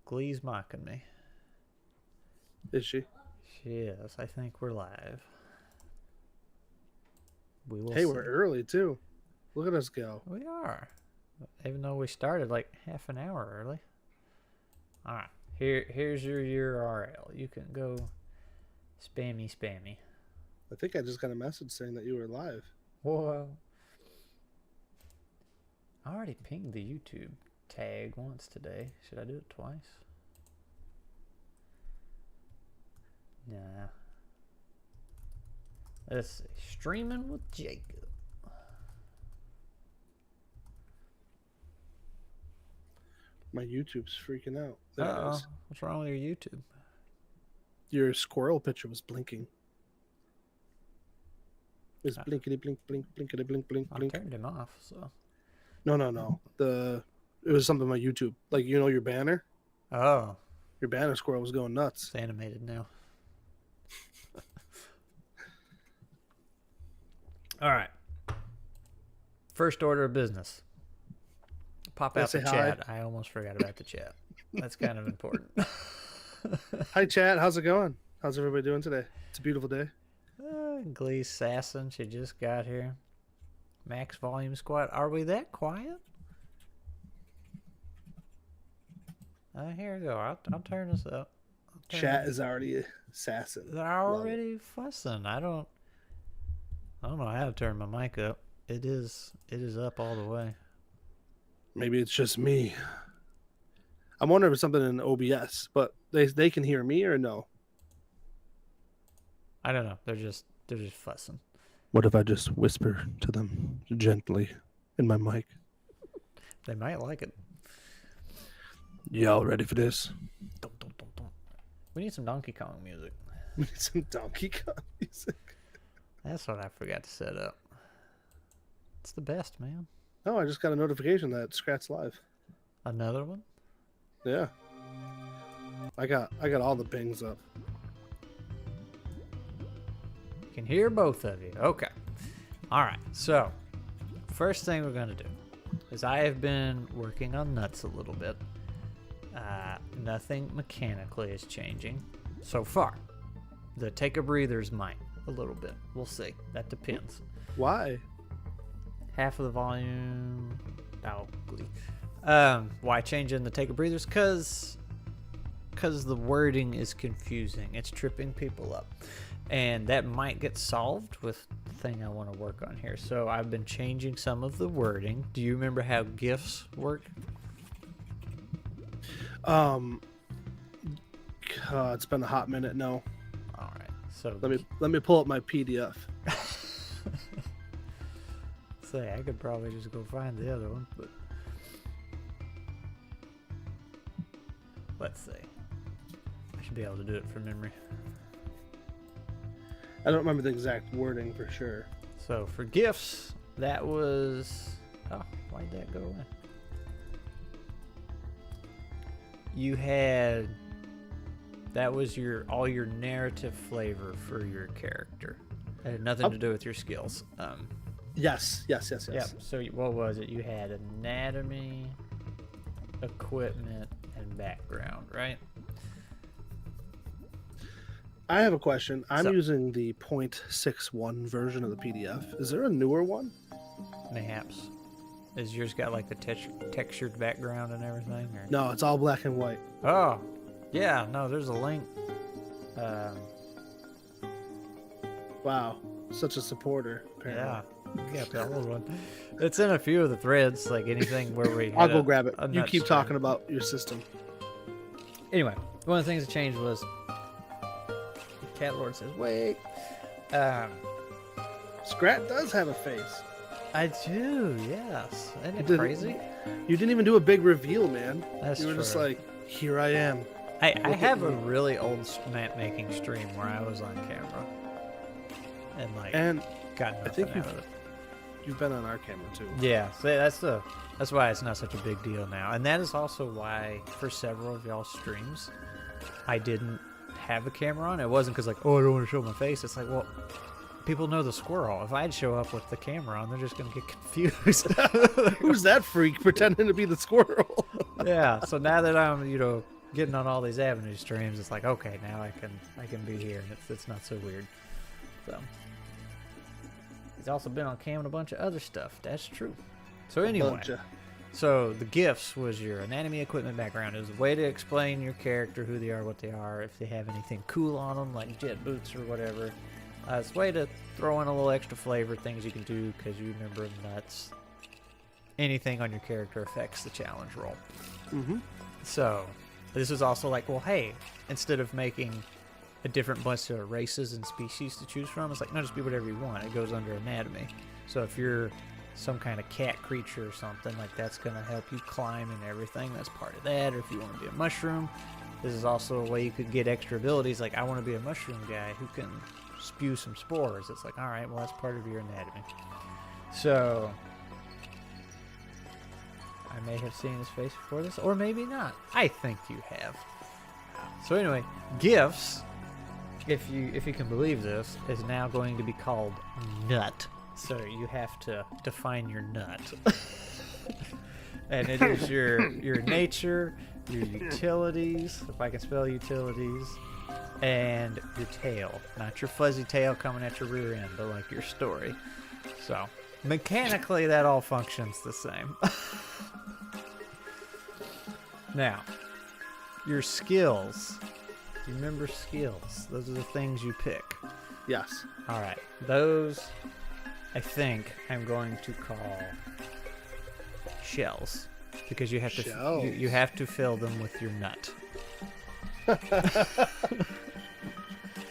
Glee's mocking me. Is she? She is. I think we're live. We will Hey, see. we're early too. Look at us go. We are. Even though we started like half an hour early. Alright. Here's your URL. You can go spammy. I think I just got a message saying that you were live. Whoa. I already pinged the YouTube tag once today. Should I do it twice? Nah. Let's see. Streaming with Jacob. My YouTube's freaking out. There it is. What's wrong with your YouTube? Your squirrel picture was blinking. It was blinkety blink blink blinkety blink blink I blink. turned him off, so. No. It was something on my YouTube. Like, you know, your banner? Oh. Your banner squirrel was going nuts. It's animated now. All right. First order of business. Pop out the chat. I almost forgot about the chat. That's kind of important. Hi, chat. How's it going? How's everybody doing today? It's a beautiful day. Glee Sassin. She just got here. Max volume squad. Are we that quiet? Here we go. I'll turn this up. Chat is already assassin. They're already fussing. I don't know how to turn my mic up. It is up all the way. Maybe it's just me. I'm wondering if it's something in OBS, but they can hear me or no? I don't know. They're just fussing. What if I just whisper to them gently in my mic? They might like it. Y'all ready for this? Dum. We need some Donkey Kong music. We need some Donkey Kong music. That's what I forgot to set up. It's the best, man. Oh, I just got a notification that Scrat's live. Another one? Yeah. I got all the pings up. Can hear both of you. Okay. All right. So, first thing we're going to do is I have been working on nuts a little bit. Nothing mechanically is changing so far. The take a breathers might a little bit. We'll see. That depends. Why? Half of the volume. Why changing the take a breathers? Because the wording is confusing. It's tripping people up. And that might get solved with the thing I want to work on here. So I've been changing some of the wording. Do you remember how GIFs work? It's been a hot minute. No. All right. So let me pull up my PDF. Say I could probably just go find the other one, but let's see. I should be able to do it from memory. I don't remember the exact wording for sure. So for GIFs, that was... Oh, why'd that go away? You had... That was all your narrative flavor for your character. It had nothing to do with your skills. Yes. Yeah, so what was it? You had anatomy, equipment, and background, right? I have a question. I'm using the 0.61 version of the PDF. Is there a newer one? Mayhaps. Is yours got like the textured background and everything? Or? No, it's all black and white. Oh, yeah. No, there's a link. Wow, such a supporter. Apparently. Yeah. You got the old one. It's in a few of the threads, like anything where we. I'll go grab it. You keep talking about your system. Anyway, one of the things that changed was Cat Lord says, "Wait." Scrat does have a face. I do, yes. Isn't it crazy? You didn't even do a big reveal, man. That's You were true. just like, here I am. I have a really old map making stream where I was on camera and got nothing I think out of it. You've been on our camera too. Yeah, so that's why it's not such a big deal now, and that is also why for several of y'all's streams, I didn't have a camera on. It wasn't because like, oh, I don't want to show my face. It's like, well, people know the squirrel. If I'd show up with the camera on, they're just gonna get confused. Who's that freak pretending to be the squirrel? Yeah. So now that I'm, getting on all these Avenue streams, it's like, okay, now I can be here, and it's not so weird. So he's also been on cam and a bunch of other stuff. That's true. So anyway, so the gifts was your anatomy, equipment, background. It was a way to explain your character, who they are, what they are, if they have anything cool on them, like jet boots or whatever. It's a way to throw in a little extra flavor, things you can do because you remember nuts. Anything on your character affects the challenge roll. Mm-hmm. So this is also like, well, hey, instead of making a different bunch of races and species to choose from, it's like, no, just be whatever you want. It goes under anatomy. So if you're some kind of cat creature or something, like that's going to help you climb and everything. That's part of that. Or if you want to be a mushroom, this is also a way you could get extra abilities. Like, I want to be a mushroom guy who can spew some spores. It's like, all right, well, that's part of your anatomy. So I may have seen his face before this, or maybe not. I think you have. So anyway, gifts, if you can believe this, is now going to be called nut. So you have to define your nut. And it is your nature, your utilities, if I can spell utilities, and your tail. Not your fuzzy tail coming at your rear end, but like your story. So mechanically that all functions the same. Now, your skills. Do you remember skills? Those are the things you pick. Yes. All right. Those, I think, I'm going to call shells, because you have to you have to fill them with your nut.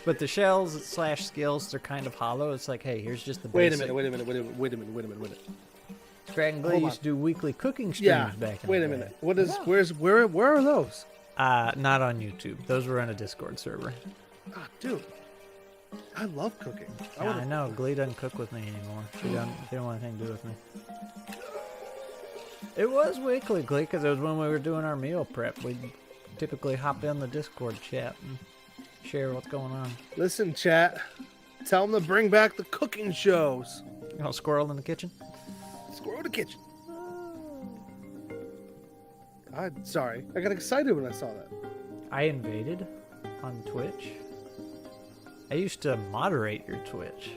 But the shells / skills, they're kind of hollow. It's like, hey, here's just the basic. Wait a minute. Dragon Glee used to do weekly cooking streams back in the day. Wait a minute. Where are those? Not on YouTube. Those were on a Discord server. Ah, dude. I love cooking. I know. Glee doesn't cook with me anymore. She don't want anything to do with me. It was weekly, Glee, because it was when we were doing our meal prep. We'd typically hop in the Discord chat and share what's going on. Listen, chat. Tell them to bring back the cooking shows. Oh, Squirrel in the kitchen? Squirrel in the kitchen. I'm sorry. I got excited when I saw that. I invaded on Twitch. I used to moderate your Twitch.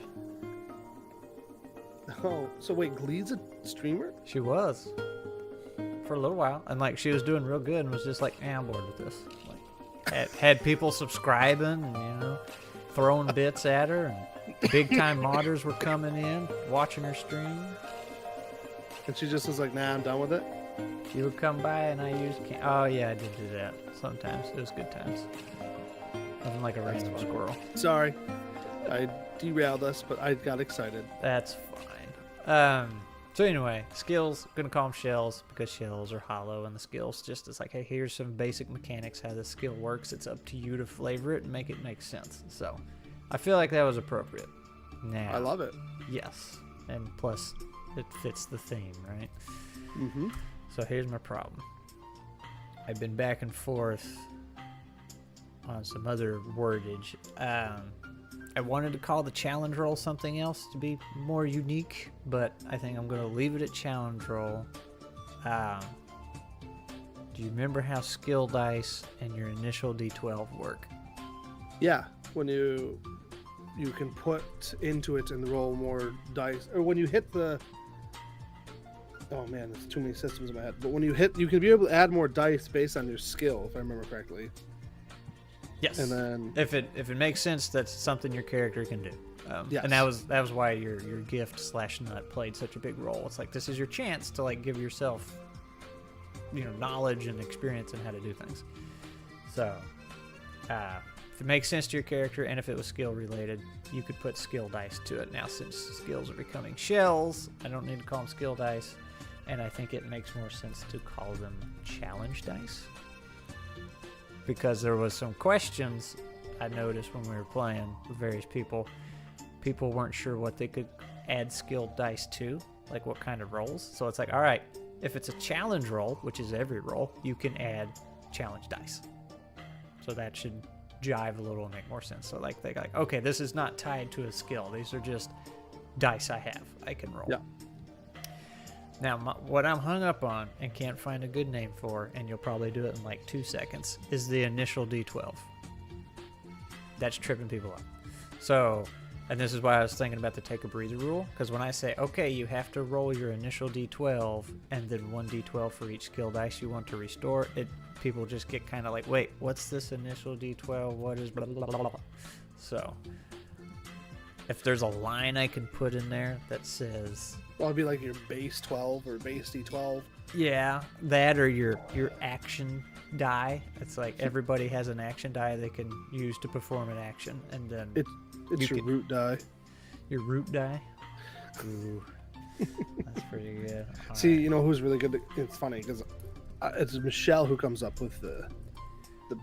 Oh, so wait, Glee's a streamer? She was. For a little while. And like, she was doing real good and was just like, I'm bored with this. Like, had people subscribing and, you know, throwing bits at her. And big time modders were coming in, watching her stream. And she just was like, nah, I'm done with it? She would come by and I used oh yeah, I did do that sometimes. It was good times. Nothing like a random squirrel. Sorry, I derailed us, but I got excited. That's fine. So anyway, skills, gonna call them shells because shells are hollow, and the skills just is like, hey, here's some basic mechanics how the skill works. It's up to you to flavor it and make it make sense. So I feel like that was appropriate. Now I love it. Yes, and plus it fits the theme, right? Mm-hmm. So here's my problem. I've been back and forth on some other wordage. I wanted to call the challenge roll something else to be more unique, but I think I'm going to leave it at challenge roll. Do you remember how skill dice and your initial D12 work? Yeah, when you can put into it and roll more dice, or when you hit the... Oh man, there's too many systems in my head. But when you hit, you can be able to add more dice based on your skill, if I remember correctly. Yes. And then if it makes sense, that's something your character can do. Yes. And that was why your gift / nut played such a big role. It's like, this is your chance to like give yourself, you know, knowledge and experience in how to do things. So if it makes sense to your character and if it was skill related, you could put skill dice to it. Now, since skills are becoming shells, I don't need to call them skill dice. And I think it makes more sense to call them challenge dice. Because there was some questions I noticed when we were playing with various people. People weren't sure what they could add skill dice to, like what kind of rolls. So it's like, all right, if it's a challenge roll, which is every roll, you can add challenge dice. So that should jive a little and make more sense. So like they like, okay, this is not tied to a skill. These are just dice I have. I can roll. Yeah. Now, what I'm hung up on and can't find a good name for, and you'll probably do it in like 2 seconds, is the initial D12. That's tripping people up. So, and this is why I was thinking about the take a breather rule, because when I say, okay, you have to roll your initial D12 and then 1 D12 for each skill dice you want to restore, people just get kind of like, wait, what's this initial D12? What is blah, blah, blah, blah. So, if there's a line I can put in there that says... Well, it'd be like your base 12 or base D12. Yeah, that or your action die. It's like everybody has an action die they can use to perform an action, and then it's your root die. Your root die. Ooh, that's pretty good. All See, right. you know who's really good? It's funny because it's Michelle who comes up with the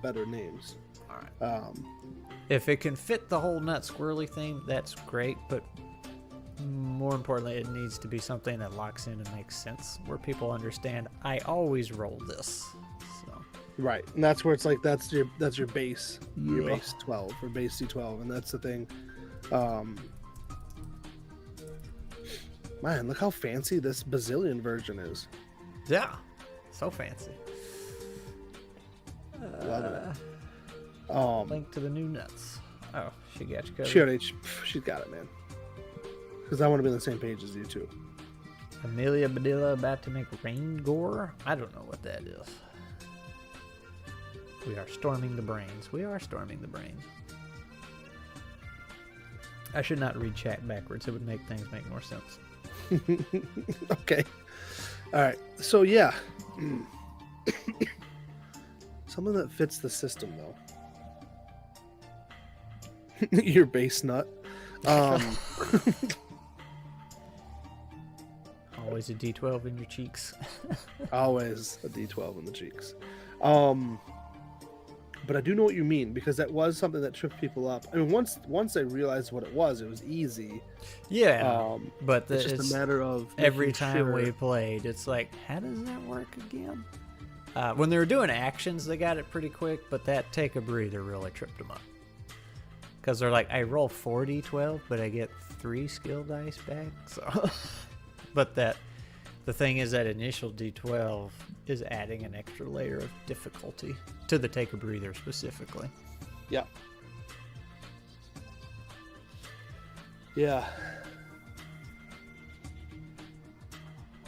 better names. All right. If it can fit the whole nut squirrely theme, that's great, but more importantly, it needs to be something that locks in and makes sense, where people understand I always roll this. So. Right, and that's where it's like that's your base, your base 12 or base D12, and that's the thing. Man, look how fancy this bazillion version is. Yeah, so fancy. Love it. Link to the new nuts. Oh, she got you covered. She's got it, man. Because I want to be on the same page as you too. Amelia Badilla about to make rain gore? I don't know what that is. We are storming the brains. We are storming the brains. I should not read chat backwards. It would make things make more sense. Okay. All right. So yeah. Something that fits the system though. Your base nut. Always a D12 in your cheeks. Always a D12 in the cheeks. But I do know what you mean, because that was something that tripped people up. I mean, once I realized what it was easy. Yeah, but it's just a matter of every time we played, it's like, how does that work again? When they were doing actions, they got it pretty quick, but that take a breather really tripped them up. Because they're like, I roll 4d12, but I get 3 skill dice back. So, but the thing is that initial d12 is adding an extra layer of difficulty to the take a breather specifically. Yeah. Yeah.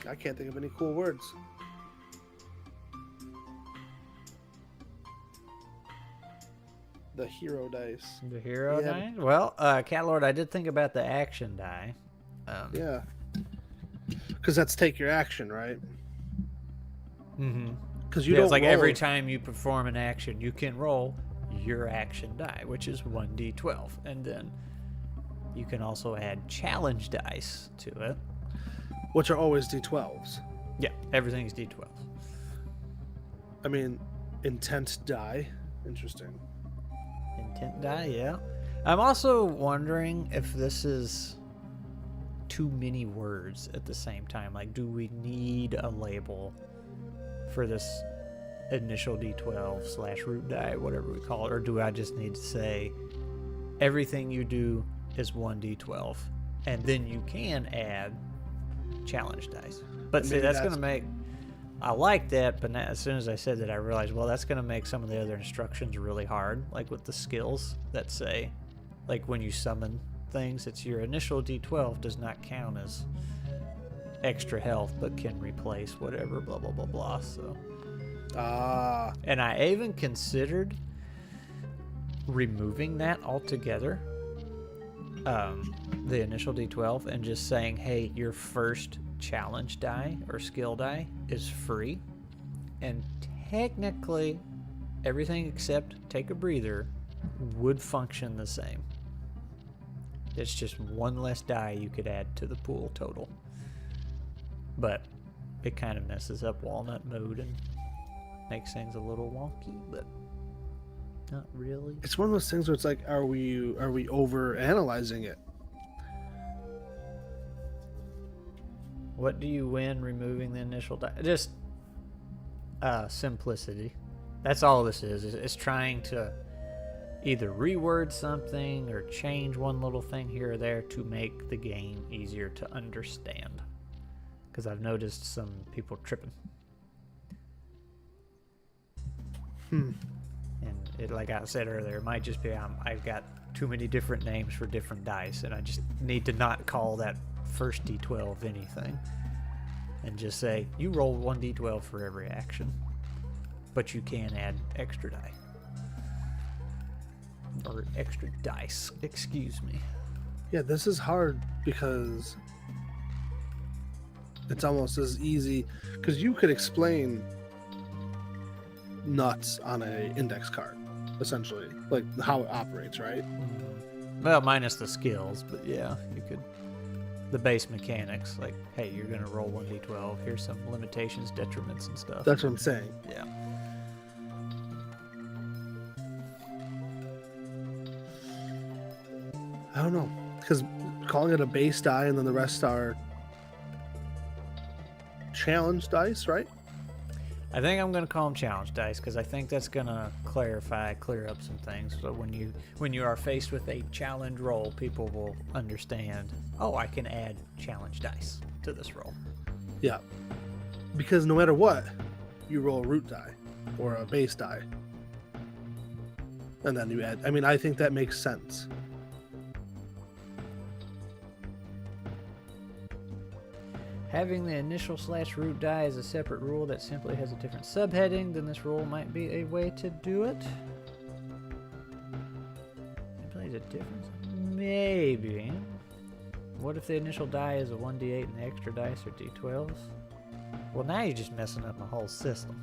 I can't think of any cool words. The hero dice. The hero die? Well, Cat Lord, I did think about the action die. Yeah. Because that's take your action, right? Mm-hmm. Because you don't it's like roll. every time you perform an action, you can roll your action die, which is 1d12. And then you can also add challenge dice to it. Which are always d12s. Yeah, everything's d12. I mean, intent die. Interesting. Intent die, yeah. I'm also wondering if this is too many words at the same time. Like, do we need a label for this initial d12 / root die, whatever we call it, or do I just need to say everything you do is 1d12, and then you can add challenge dice? But see, that's going to make... I like that, but now, as soon as I said that, I realized, well, that's going to make some of the other instructions really hard, like with the skills that say, like when you summon things, it's your initial d12 does not count as extra health, but can replace whatever, blah, blah, blah, blah, so... And I even considered removing that altogether, the initial d12, and just saying, hey, your first challenge die or skill die is free, and technically everything except take a breather would function the same. It's just one less die you could add to the pool total, but it kind of messes up walnut mode and makes things a little wonky, but not really. It's one of those things where it's like, are we over analyzing it? What do you win removing the initial die? Just simplicity. That's all this is. It's trying to either reword something or change one little thing here or there to make the game easier to understand. because I've noticed some people tripping. And it, like I said earlier, it might just be I've got too many different names for different dice, and I just need to not call that first D12 anything, and just say you roll 1d12 for every action, but you can add extra die. Or extra dice, excuse me. Yeah, this is hard because it's almost as easy, because you could explain nuts on a index card, essentially, like how it operates, right? Well, minus the skills, but yeah, you could. The base mechanics, like, hey, you're gonna roll 1d12. Here's some limitations, detriments, and stuff. That's what I'm saying. Yeah. I don't know, because calling it a base die and then the rest are challenge dice, right? I think I'm gonna call them challenge dice because I think that's gonna clear up some things. So when you are faced with a challenge roll, people will understand. Oh, I can add challenge dice to this roll. Yeah, because no matter what, you roll a root die or a base die, and then you add. I mean, I think that makes sense. Having the initial / root die as a separate rule that simply has a different subheading than this rule might be a way to do it. It plays a difference? Maybe. What if the initial die is a 1d8 and the extra dice are d12s? Well, now you're just messing up my whole system.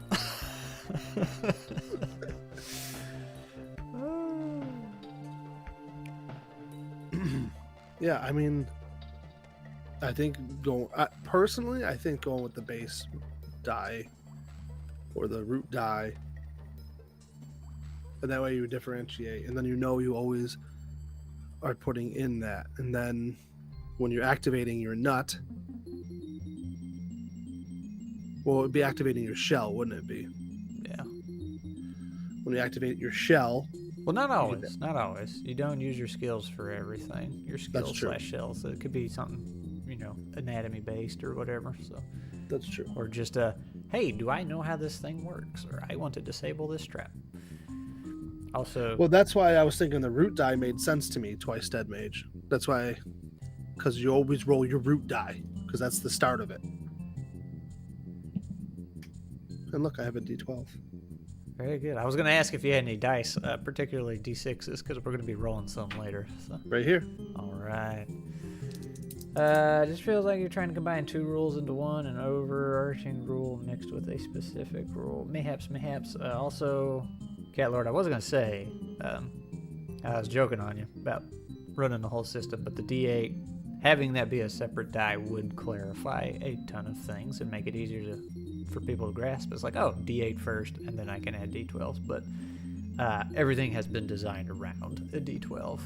Yeah, I mean, I think personally, I think going with the base die or the root die, and that way you differentiate, and then you always are putting in that, and then when you're activating your nut, well, it would be activating your shell, wouldn't it be? Yeah. When you activate your shell. Well, not always. Not always. You don't use your skills for everything. Your skills / shells. So it could be something, anatomy based or whatever. So that's true. Or just hey, do I know how this thing works? Or I want to disable this trap. Also. Well, that's why I was thinking the root die made sense to me. Twice Dead Mage. That's why, because you always roll your root die because that's the start of it. And look, I have a D12. Very good. I was going to ask if you had any dice, particularly D6s, because we're going to be rolling some later. So. Right here. All right. Just feels like you're trying to combine 2 rules into one, an overarching rule mixed with a specific rule. Mayhaps. Also, Cat Lord, I was going to say, I was joking on you about running the whole system, but the D8, having that be a separate die would clarify a ton of things and make it easier for people to grasp. It's like, oh, D8 first, and then I can add D12s. But everything has been designed around a D12.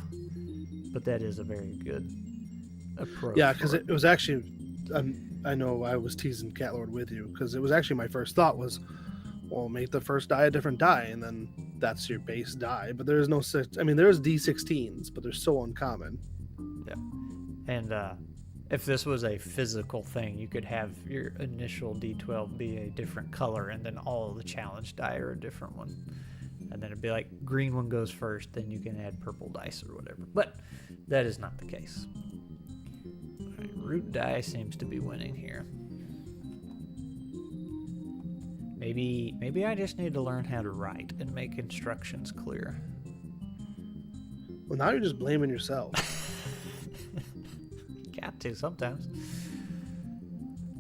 But that is a very good approach. Yeah, because it was actually, I know I was teasing Catlord with you, because it was actually my first thought was, well, make the first die a different die, and then that's your base die. But there's no such, I mean, there's D16s, but they're so uncommon. Yeah. And if this was a physical thing, you could have your initial D12 be a different color, and then all of the challenge die are a different one. And then it'd be like, green one goes first, then you can add purple dice or whatever. But that is not the case. All right, root die seems to be winning here. Maybe I just need to learn how to write and make instructions clear. Well, now you're just blaming yourself. Got to sometimes.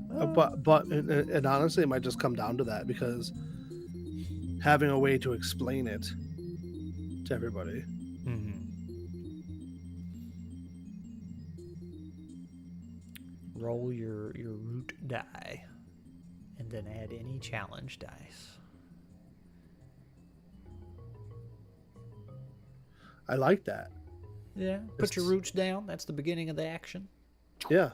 But and honestly, it might just come down to that, because having a way to explain it to everybody. Mm-hmm. Roll your root die, and then add any challenge dice. I like that. Yeah. Put your roots down. That's the beginning of the action. Yeah.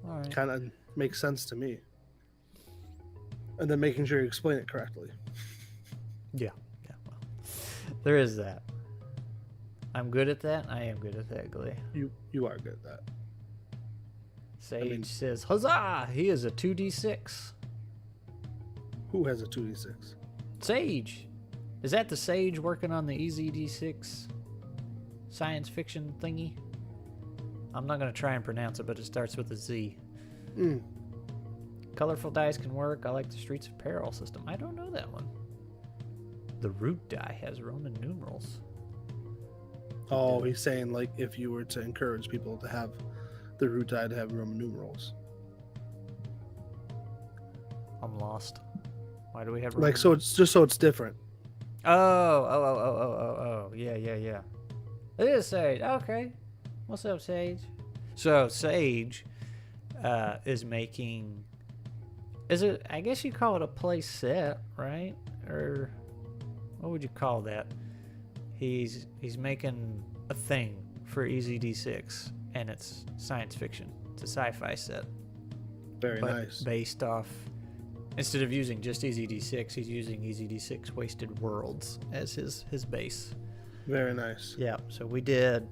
All right. Kind of makes sense to me. And then making sure you explain it correctly. Yeah. Well, there is that. I'm good at that. I am good at that, Glee. You are good at that. Sage says, huzzah! He is a 2d6. Who has a 2d6? Sage! Is that the Sage working on the Easy D6 science fiction thingy? I'm not going to try and pronounce it, but it starts with a Z. Colorful dice can work. I like the Streets of Peril system. I don't know that one. The root die has Roman numerals. Oh, he's saying like if you were to encourage people to have the root die to have Roman numerals. I'm lost. Why do we have Roman Like, so it's just so it's different. Oh. Yeah. It is Sage. Okay. What's up, Sage? So Sage is making. Is it? I guess you call it a play set, right? Or what would you call that? He's making a thing for Easy D6, and it's science fiction. It's a sci-fi set. Very nice. Based off. Instead of using just Easy D6, he's using Easy D6 Wasted Worlds as his base. Very nice. Yeah, so we did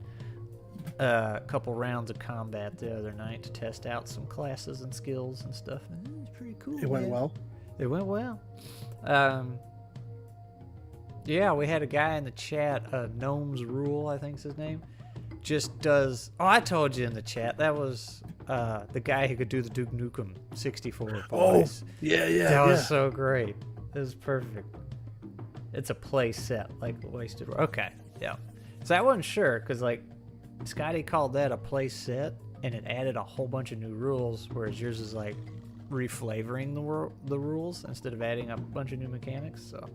a couple rounds of combat the other night to test out some classes and skills and stuff. And it was pretty cool. It went well? It went well. Yeah, we had a guy in the chat, Gnome's Rule, I think's his name, just does... Oh, I told you in the chat, that was the guy who could do the Duke Nukem 64 voice. Oh, yeah. That was so great. It was perfect. It's a play set, like Wasted World. Okay, yeah. So I wasn't sure, because, like, Scotty called that a play set, and it added a whole bunch of new rules, whereas yours is, like, reflavoring the rules instead of adding a bunch of new mechanics, so...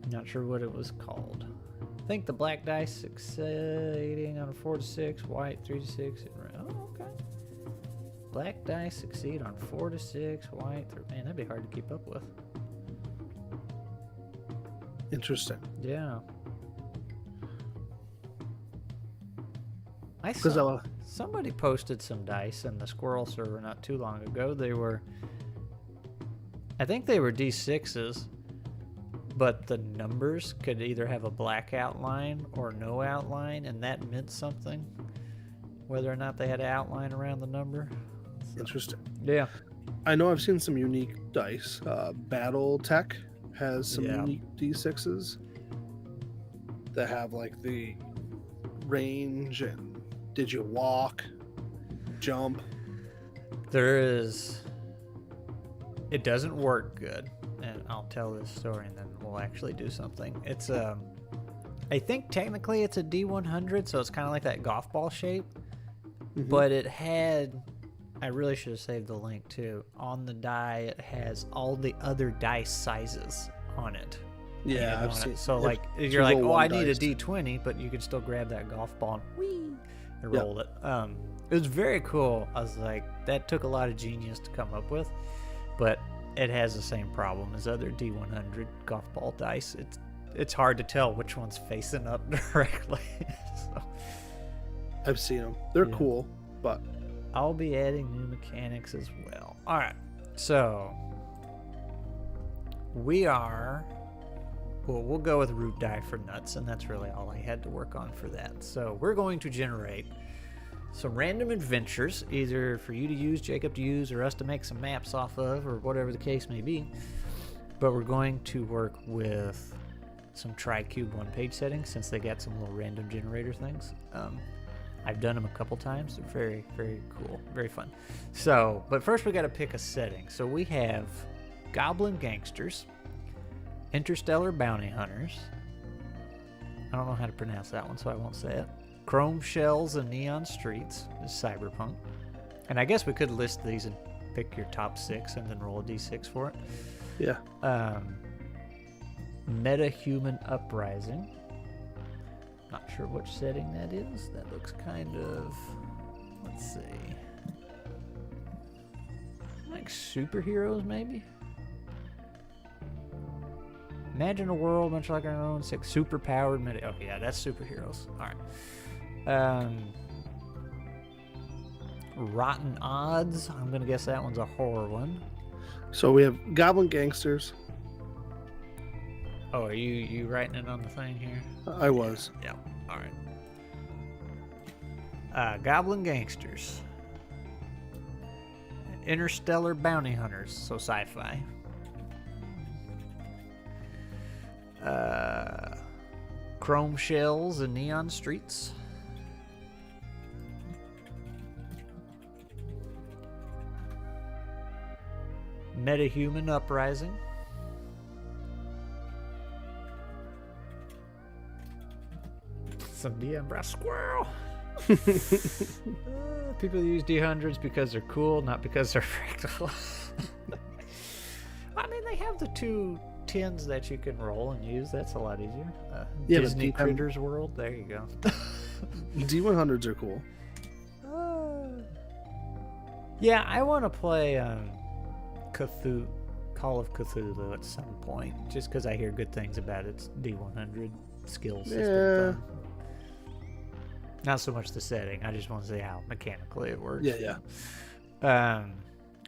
Not sure what it was called. I think the black dice succeeding on a 4 to 6, white 3 to 6. Oh, okay. Black dice succeed on 4 to 6, white 3. Man, that'd be hard to keep up with. Interesting. Yeah. I saw somebody posted some dice in the Squirrel server not too long ago. I think they were D6s. But the numbers could either have a black outline or no outline, and that meant something, whether or not they had an outline around the number. So, interesting. Yeah. I know I've seen some unique dice. Battle Tech has some unique D6s that have like the range and did you walk, jump. It doesn't work good. And I'll tell this story and then we'll actually do something. It's I think technically it's a D100, so it's kind of like that golf ball shape. Mm-hmm. But it had, I really should have saved the link too. On the die, it has all the other dice sizes on it. Yeah, I've seen. So like you're like, oh, I need a D20, but you can still grab that golf ball and roll it. It was very cool. I was like, that took a lot of genius to come up with, but it has the same problem as other D100 golf ball dice. It's hard to tell which one's facing up directly. So, I've seen them. They're cool, but I'll be adding new mechanics as well. All right, so we'll go with root die for nuts, and that's really all I had to work on for that. So we're going to generate some random adventures, either for you to use, Jacob to use, or us to make some maps off of, or whatever the case may be. But we're going to work with some TriCube one-page settings, since they got some little random generator things. I've done them a couple times. They're very, very cool. Very fun. So, but first we got to pick a setting. So we have Goblin Gangsters, Interstellar Bounty Hunters. I don't know how to pronounce that one, so I won't say it. Chrome Shells and Neon Streets is Cyberpunk. And I guess we could list these and pick your top 6 and then roll a d6 for it. Yeah. Meta-Human Uprising. Not sure which setting that is. That looks kind of... Let's see. Like superheroes, maybe? Imagine a world much like our own, super-powered meta... Oh, yeah, that's superheroes. All right. Rotten Odds. I'm going to guess that one's a horror one. So we have Goblin Gangsters. Oh, are you writing it on the thing here? I was. Yeah. All right. Goblin Gangsters. Interstellar bounty hunters, so sci-fi. Chrome shells and neon streets. Metahuman uprising. Some DM brass squirrel. People use D100s because they're cool, not because they're practical. I mean, they have the 2 tins that you can roll and use. That's a lot easier. Yeah, Disney Critters World. There you go. D100s are cool. Yeah, I want to play Cthulhu, Call of Cthulhu at some point, just because I hear good things about its D100 skill system. Yeah. Thing. Not so much the setting. I just want to see how mechanically it works. Yeah.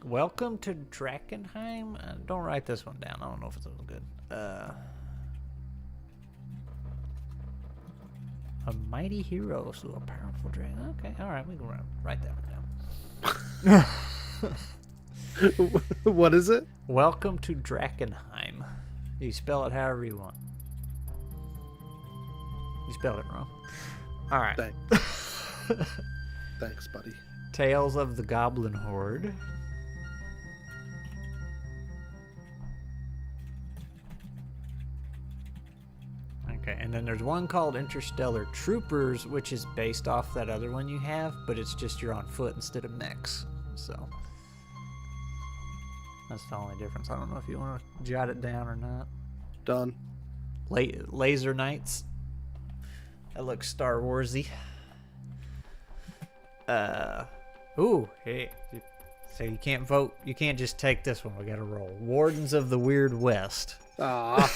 Welcome to Drakkenheim. Don't write this one down. I don't know if it's good. A mighty hero slew a powerful dragon. Okay, all right, we can write that one down. What is it? Welcome to Drakkenheim. You spell it however you want. You spelled it wrong. All right. Thanks, buddy. Tales of the Goblin Horde. Okay, and then there's one called Interstellar Troopers, which is based off that other one you have, but it's just you're on foot instead of mechs. So that's the only difference. I don't know if you want to jot it down or not. Done. Laser Knights. That looks Star Warsy. Ooh, hey. So you can't vote. You can't just take this one. We gotta roll. Wardens of the Weird West. Ah.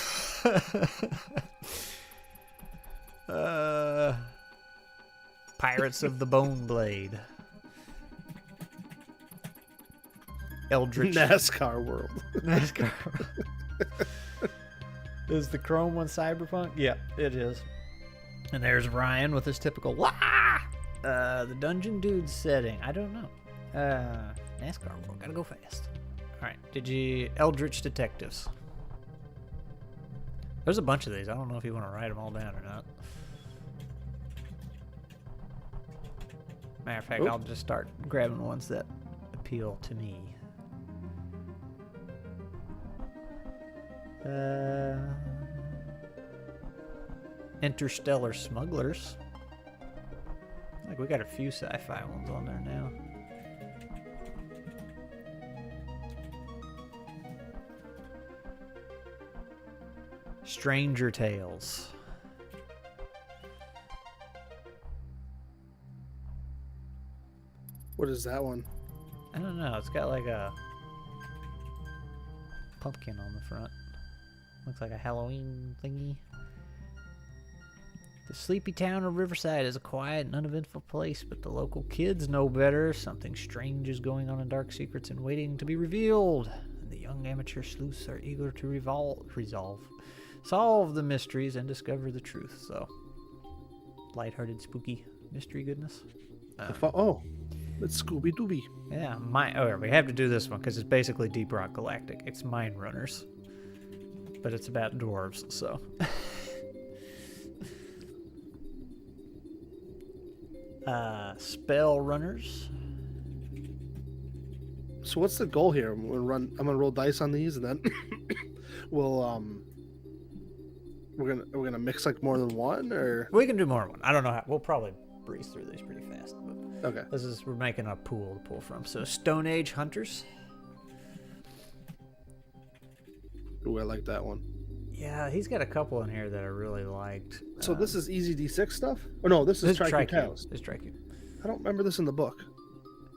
Pirates of the Bone Blade. Eldritch. NASCAR World. NASCAR. Is the Chrome one Cyberpunk? Yeah, it is. And there's Ryan with his typical wah! The Dungeon Dude setting. I don't know. NASCAR World. Gotta go fast. Alright, did you... Eldritch Detectives. There's a bunch of these. I don't know if you want to write them all down or not. Matter of fact, I'll just start grabbing ones that appeal to me. Interstellar Smugglers. Like, we got a few sci-fi ones on there now. Stranger Tales. What is that one? I don't know. It's got like a pumpkin on the front. Looks like a Halloween thingy. The sleepy town of Riverside is a quiet and uneventful place, but the local kids know better. Something strange is going on in dark secrets and waiting to be revealed. And the young amateur sleuths are eager to solve the mysteries and discover the truth. So, lighthearted, spooky mystery goodness. It's Scooby Dooby. Yeah, we have to do this one because it's basically Deep Rock Galactic. It's Mine Runners, but it's about dwarves. So, Spell Runners. So what's the goal here? I'm gonna roll dice on these, and then we're gonna mix like more than one, or We can do more than one. I don't know how. We'll probably breeze through these pretty fast. But okay. we're making a pool to pull from. So Stone Age Hunters. Ooh, I like that one. Yeah, he's got a couple in here that I really liked. So this is easy D6 stuff? Oh no, this is Tricube Tales. This is Tricube. I don't remember this in the book.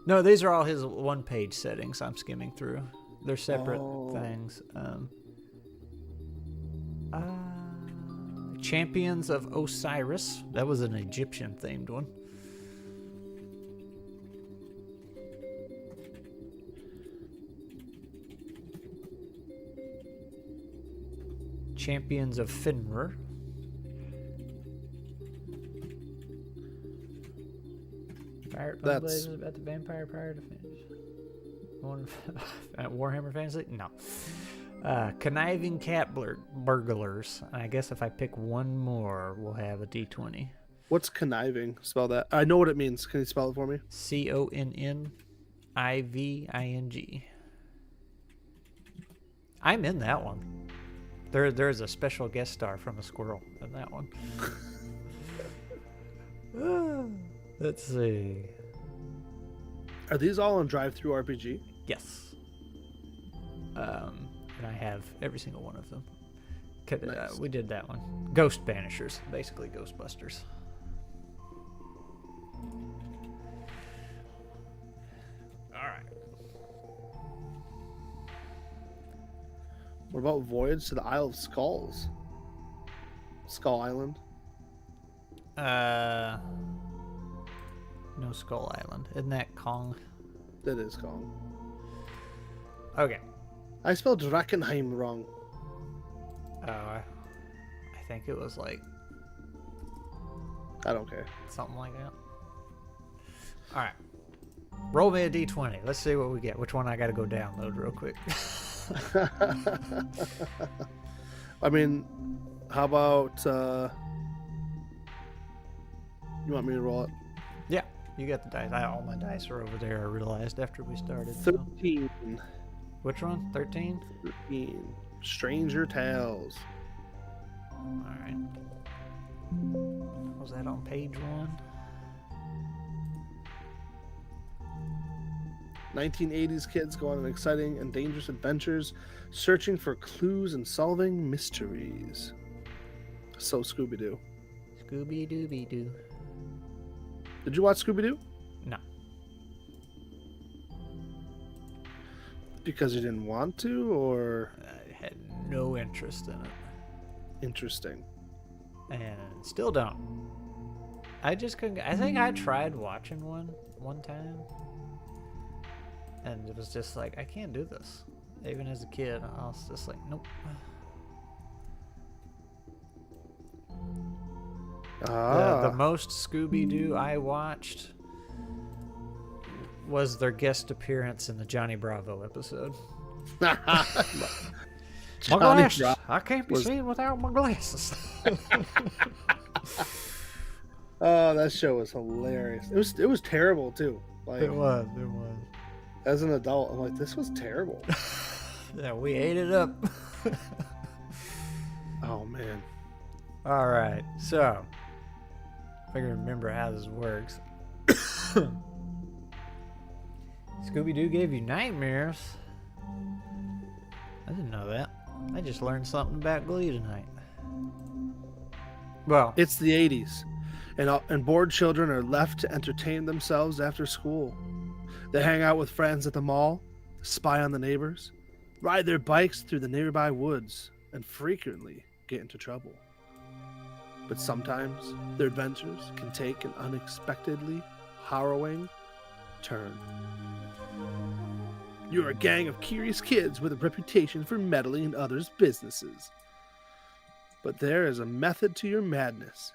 No, these are all his one-page settings I'm skimming through. They're separate things. Champions of Osiris. That was an Egyptian-themed one. Champions of Finra. Pirate Blaze is about the vampire pirate offenders. one at Warhammer Fantasy? No. Conniving cat burglars. I guess if I pick one more, we'll have a D20. What's conniving? Spell that. I know what it means. Can you spell it for me? Conniving. I'm in that one. There's a special guest star from a squirrel in that one. Let's see. Are these all on Drive-Thru RPG? Yes. And I have every single one of them. Nice. We did that one. Ghost Banishers, basically Ghostbusters. All right. What about Voyage to the Isle of Skulls? Skull Island? No, Skull Island. Isn't that Kong? That is Kong. Okay. I spelled Drakkenheim wrong. Oh, I think it was like I don't care. something like that. All right. Roll me a D20. Let's see what we get. Which one I got to go download real quick. I mean, how about you want me to roll it? Yeah, you got the dice. All my dice are over there, I realized after we started. So. 13. Which one? 13? 13. Stranger Tales. All right. Was that on page 1? 1980s kids go on exciting and dangerous adventures, searching for clues and solving mysteries. So Scooby-Doo. Scooby-Dooby-Doo. Did you watch Scooby-Doo? No. Because you didn't want to, or I had no interest in it. interesting? And still don't. I just couldn't. I think I tried watching one time. And it was just like, I can't do this. Even as a kid, I was just like, nope. The most Scooby-Doo I watched was their guest appearance in the Johnny Bravo episode. My glasses. I can't be seen without my glasses. Oh, that show was hilarious. It was terrible too. Like, It was. as an adult, I'm like, this was terrible. Yeah, we ate it up. Oh man. All right, so if I can remember how this works. Scooby-Doo gave you nightmares. I didn't know that. I just learned something about Glee tonight. Well, It's the 80s, and bored children are left to entertain themselves after school. They hang out with friends at the mall, spy on the neighbors, ride their bikes through the nearby woods, and frequently get into trouble. But sometimes their adventures can take an unexpectedly harrowing turn. You're a gang of curious kids with a reputation for meddling in others' businesses. But there is a method to your madness,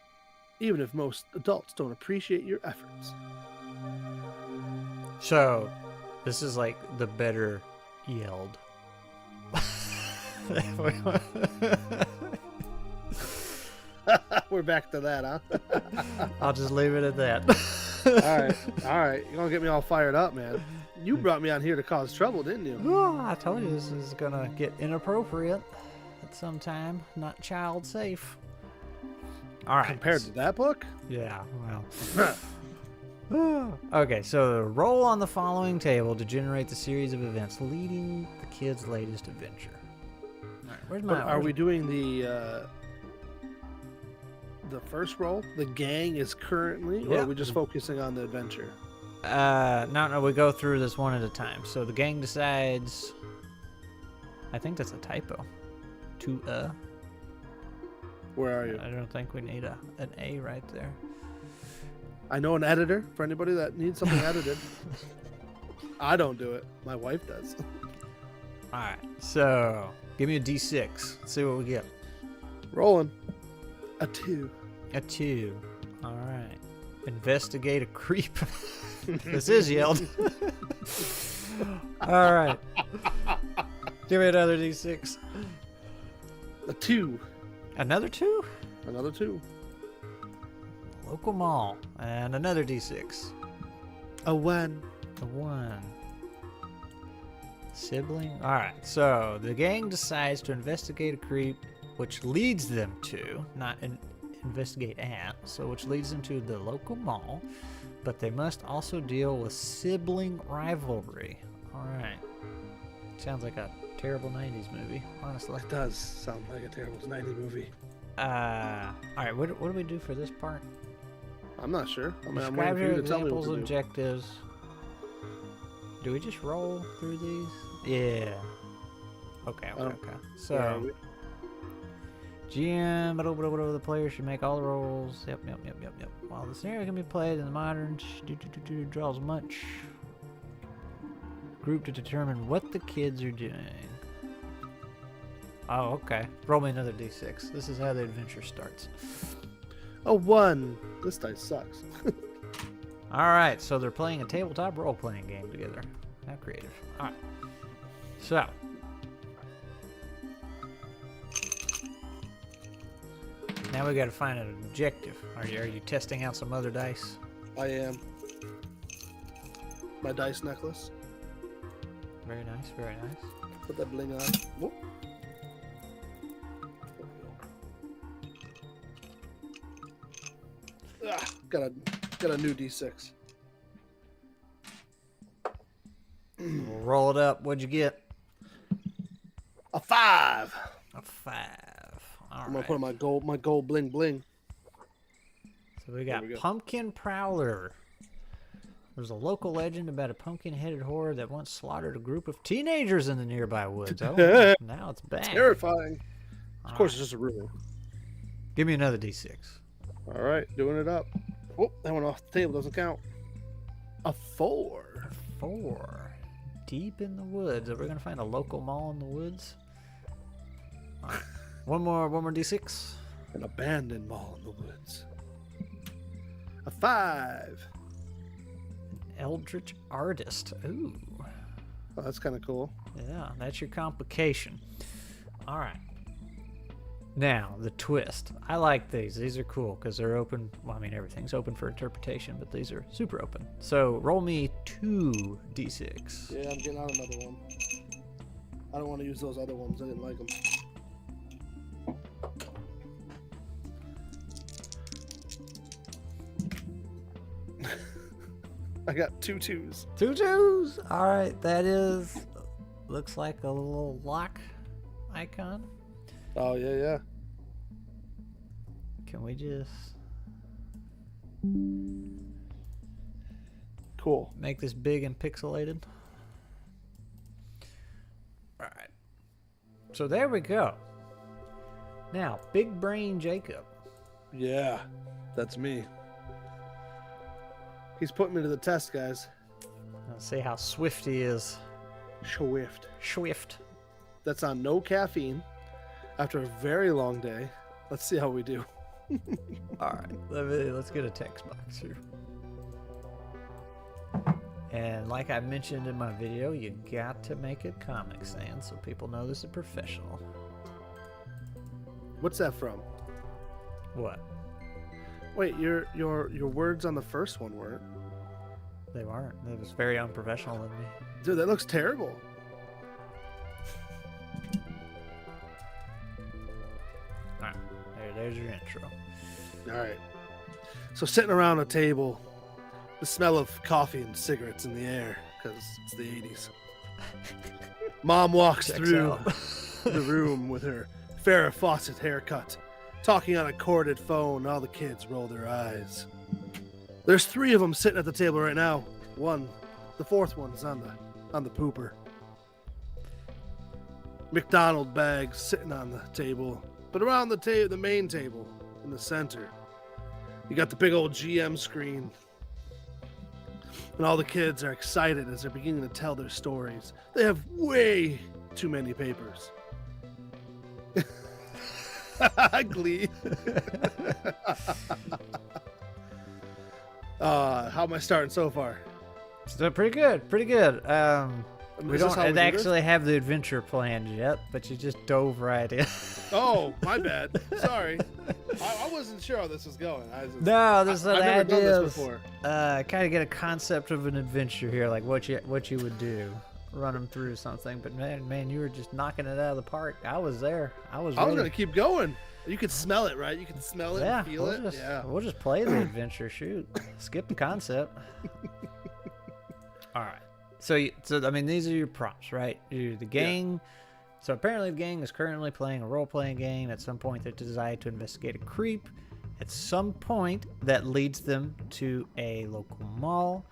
even if most adults don't appreciate your efforts. so this is like the better yelled. We're back to that, huh? I'll just leave it at that. All right. You're gonna get me all fired up, man. You brought me on here to cause trouble, didn't you? Oh, I told you this is gonna get inappropriate at some time. Not child safe. All right. Compared to that book? Yeah. Well. Okay. So roll on the following table to generate the series of events leading the kid's latest adventure. All right. Where's my? But are we doing the first roll? The gang is currently, or Yeah. are we just focusing on the adventure? No. We go through this one at a time. So the gang decides. I think that's a typo. Where are you? I don't think we need an A right there. I know an editor for anybody that needs something edited. I don't do it. My wife does. All right. So give me a D6. Let's see what we get. Rolling. A 2. A 2. All right. Investigate a creep. This is yelled. All right. Give me another D6. A 2. Another 2? Another 2. Local mall. And another D6. A 1. A 1. Sibling. All right. So the gang decides to investigate a creep, which leads them to, not investigate at, so which leads them to the local mall, but they must also deal with sibling rivalry. All right. Sounds like a terrible 90s movie, honestly. It does sound like a terrible 90s movie. All right. What do we do for this part? I'm not sure. I mean, I'm Describe waiting for your you to tell me what examples, to do. objectives. Do we just roll through these? Yeah. Okay. So, Yeah, GM, the player should make all the rolls. Yep. While the scenario can be played in the modern, draws much group to determine what the kids are doing. Oh, okay. Roll me another D6. This is how the adventure starts. A 1. This dice sucks. All right, so they're playing a tabletop role-playing game together. How creative. All right. So. Now we got to find an objective. Are you testing out some other dice? I am. My dice necklace. Very nice, very nice. Put that bling on. Whoop. Got a new D6. We'll roll it up. What'd you get? A 5. A 5. All I'm right. gonna put my gold bling bling. So we got we go. Pumpkin Prowler. There's a local legend about a pumpkin-headed horde that once slaughtered a group of teenagers in the nearby woods. Oh, now it's back. Terrifying. Of course, right. it's just a rumor. Give me another D6. All right, doing it up. Oh, that one off the table doesn't count. A 4. 4. Deep in the woods. Are we gonna find a local mall in the woods? All right. One more D6. An abandoned mall in the woods. A 5. Eldritch Artist. Ooh. Oh, that's kind of cool. Yeah, that's your complication. All right. Now, the twist. I like these. These are cool because they're open. Well, I mean, everything's open for interpretation, but these are super open. So roll me 2 D6. Yeah, I'm getting out another one. I don't want to use those other ones. I didn't like them. I got 2 2s. 2 2s. All right, that is looks like a little lock icon. Oh, yeah. Can we just Cool. make this big and pixelated? All right. So there we go. Now, Big Brain Jacob. Yeah, that's me. He's putting me to the test, guys. Let's see how swift he is. Swift. Swift. That's on no caffeine after a very long day. Let's see how we do. All right, let's get a text box here. And like I mentioned in my video, you got to make a Comic Sans so people know this is professional. What's that from? What? Wait, your words on the first one weren't. They weren't. It was very unprofessional of me. Dude, that looks terrible. All right, there's your intro. All right. So sitting around a table, the smell of coffee and cigarettes in the air, because it's the 80s. Mom walks Checks through out. the room with her Farrah Fawcett haircut, talking on a corded phone. All the kids roll their eyes. There's 3 of them sitting at the table right now. The fourth one's on the pooper. McDonald bags sitting on the table, but around the main table in the center, you got the big old GM screen. And all the kids are excited as they're beginning to tell their stories. They have way too many papers. Glee. How am I starting so far? So pretty good, pretty good. I mean, We is this don't how we do this? actually have the adventure planned yet, but you just dove right in. Oh, my bad. Sorry. I wasn't sure how this was going. No, this is I've the never done idea. this before. Kind of get a concept of an adventure here, like what you would do, run them through something. But man, you were just knocking it out of the park. I was there. I was gonna ready. keep going. You can smell it, right? You can smell it and feel it. We'll just play the adventure. Shoot, skip the concept. All right. So I mean, these are your prompts, right? You're the gang. Yeah. So apparently the gang is currently playing a role-playing game. At some point, they're designed to investigate a creep. At some point, that leads them to a local mall.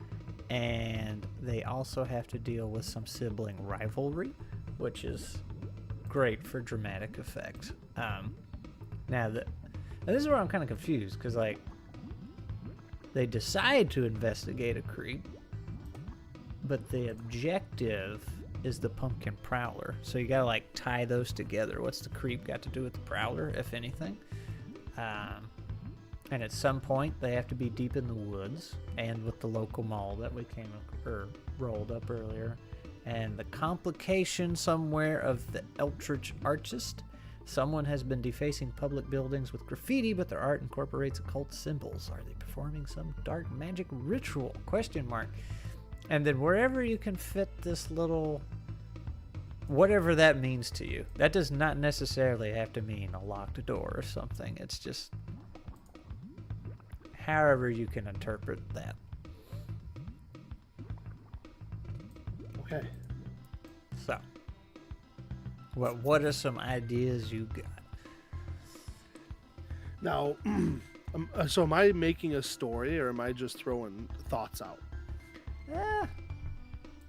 And they also have to deal with some sibling rivalry, which is great for dramatic effect. Now this is where I'm kind of confused, because, like, they decide to investigate a creep, but the objective is the pumpkin prowler. So you gotta, like, tie those together. What's the creep got to do with the prowler, if anything? And at some point, they have to be deep in the woods and with the local mall that we rolled up earlier. And the complication somewhere of the Eldritch artist. Someone has been defacing public buildings with graffiti, but their art incorporates occult symbols. Are they performing some dark magic ritual? ? And then wherever you can fit this little, whatever that means to you. That does not necessarily have to mean a locked door or something. It's just however you can interpret that. Okay. So, what are some ideas you got? Now, so am I making a story, or am I just throwing thoughts out? Yeah,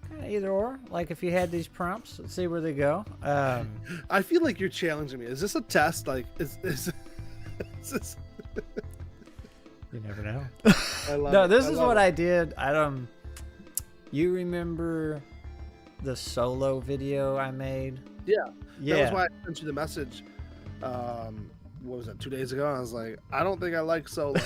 kind of either or. Like, if you had these prompts, let's see where they go. I feel like you're challenging me. Is this a test? Like, is this? You never know. No, this is what I did. You remember the solo video I made? Yeah. Yeah. That was why I sent you the message. What was that? 2 days ago. I was like, I don't think I like solo.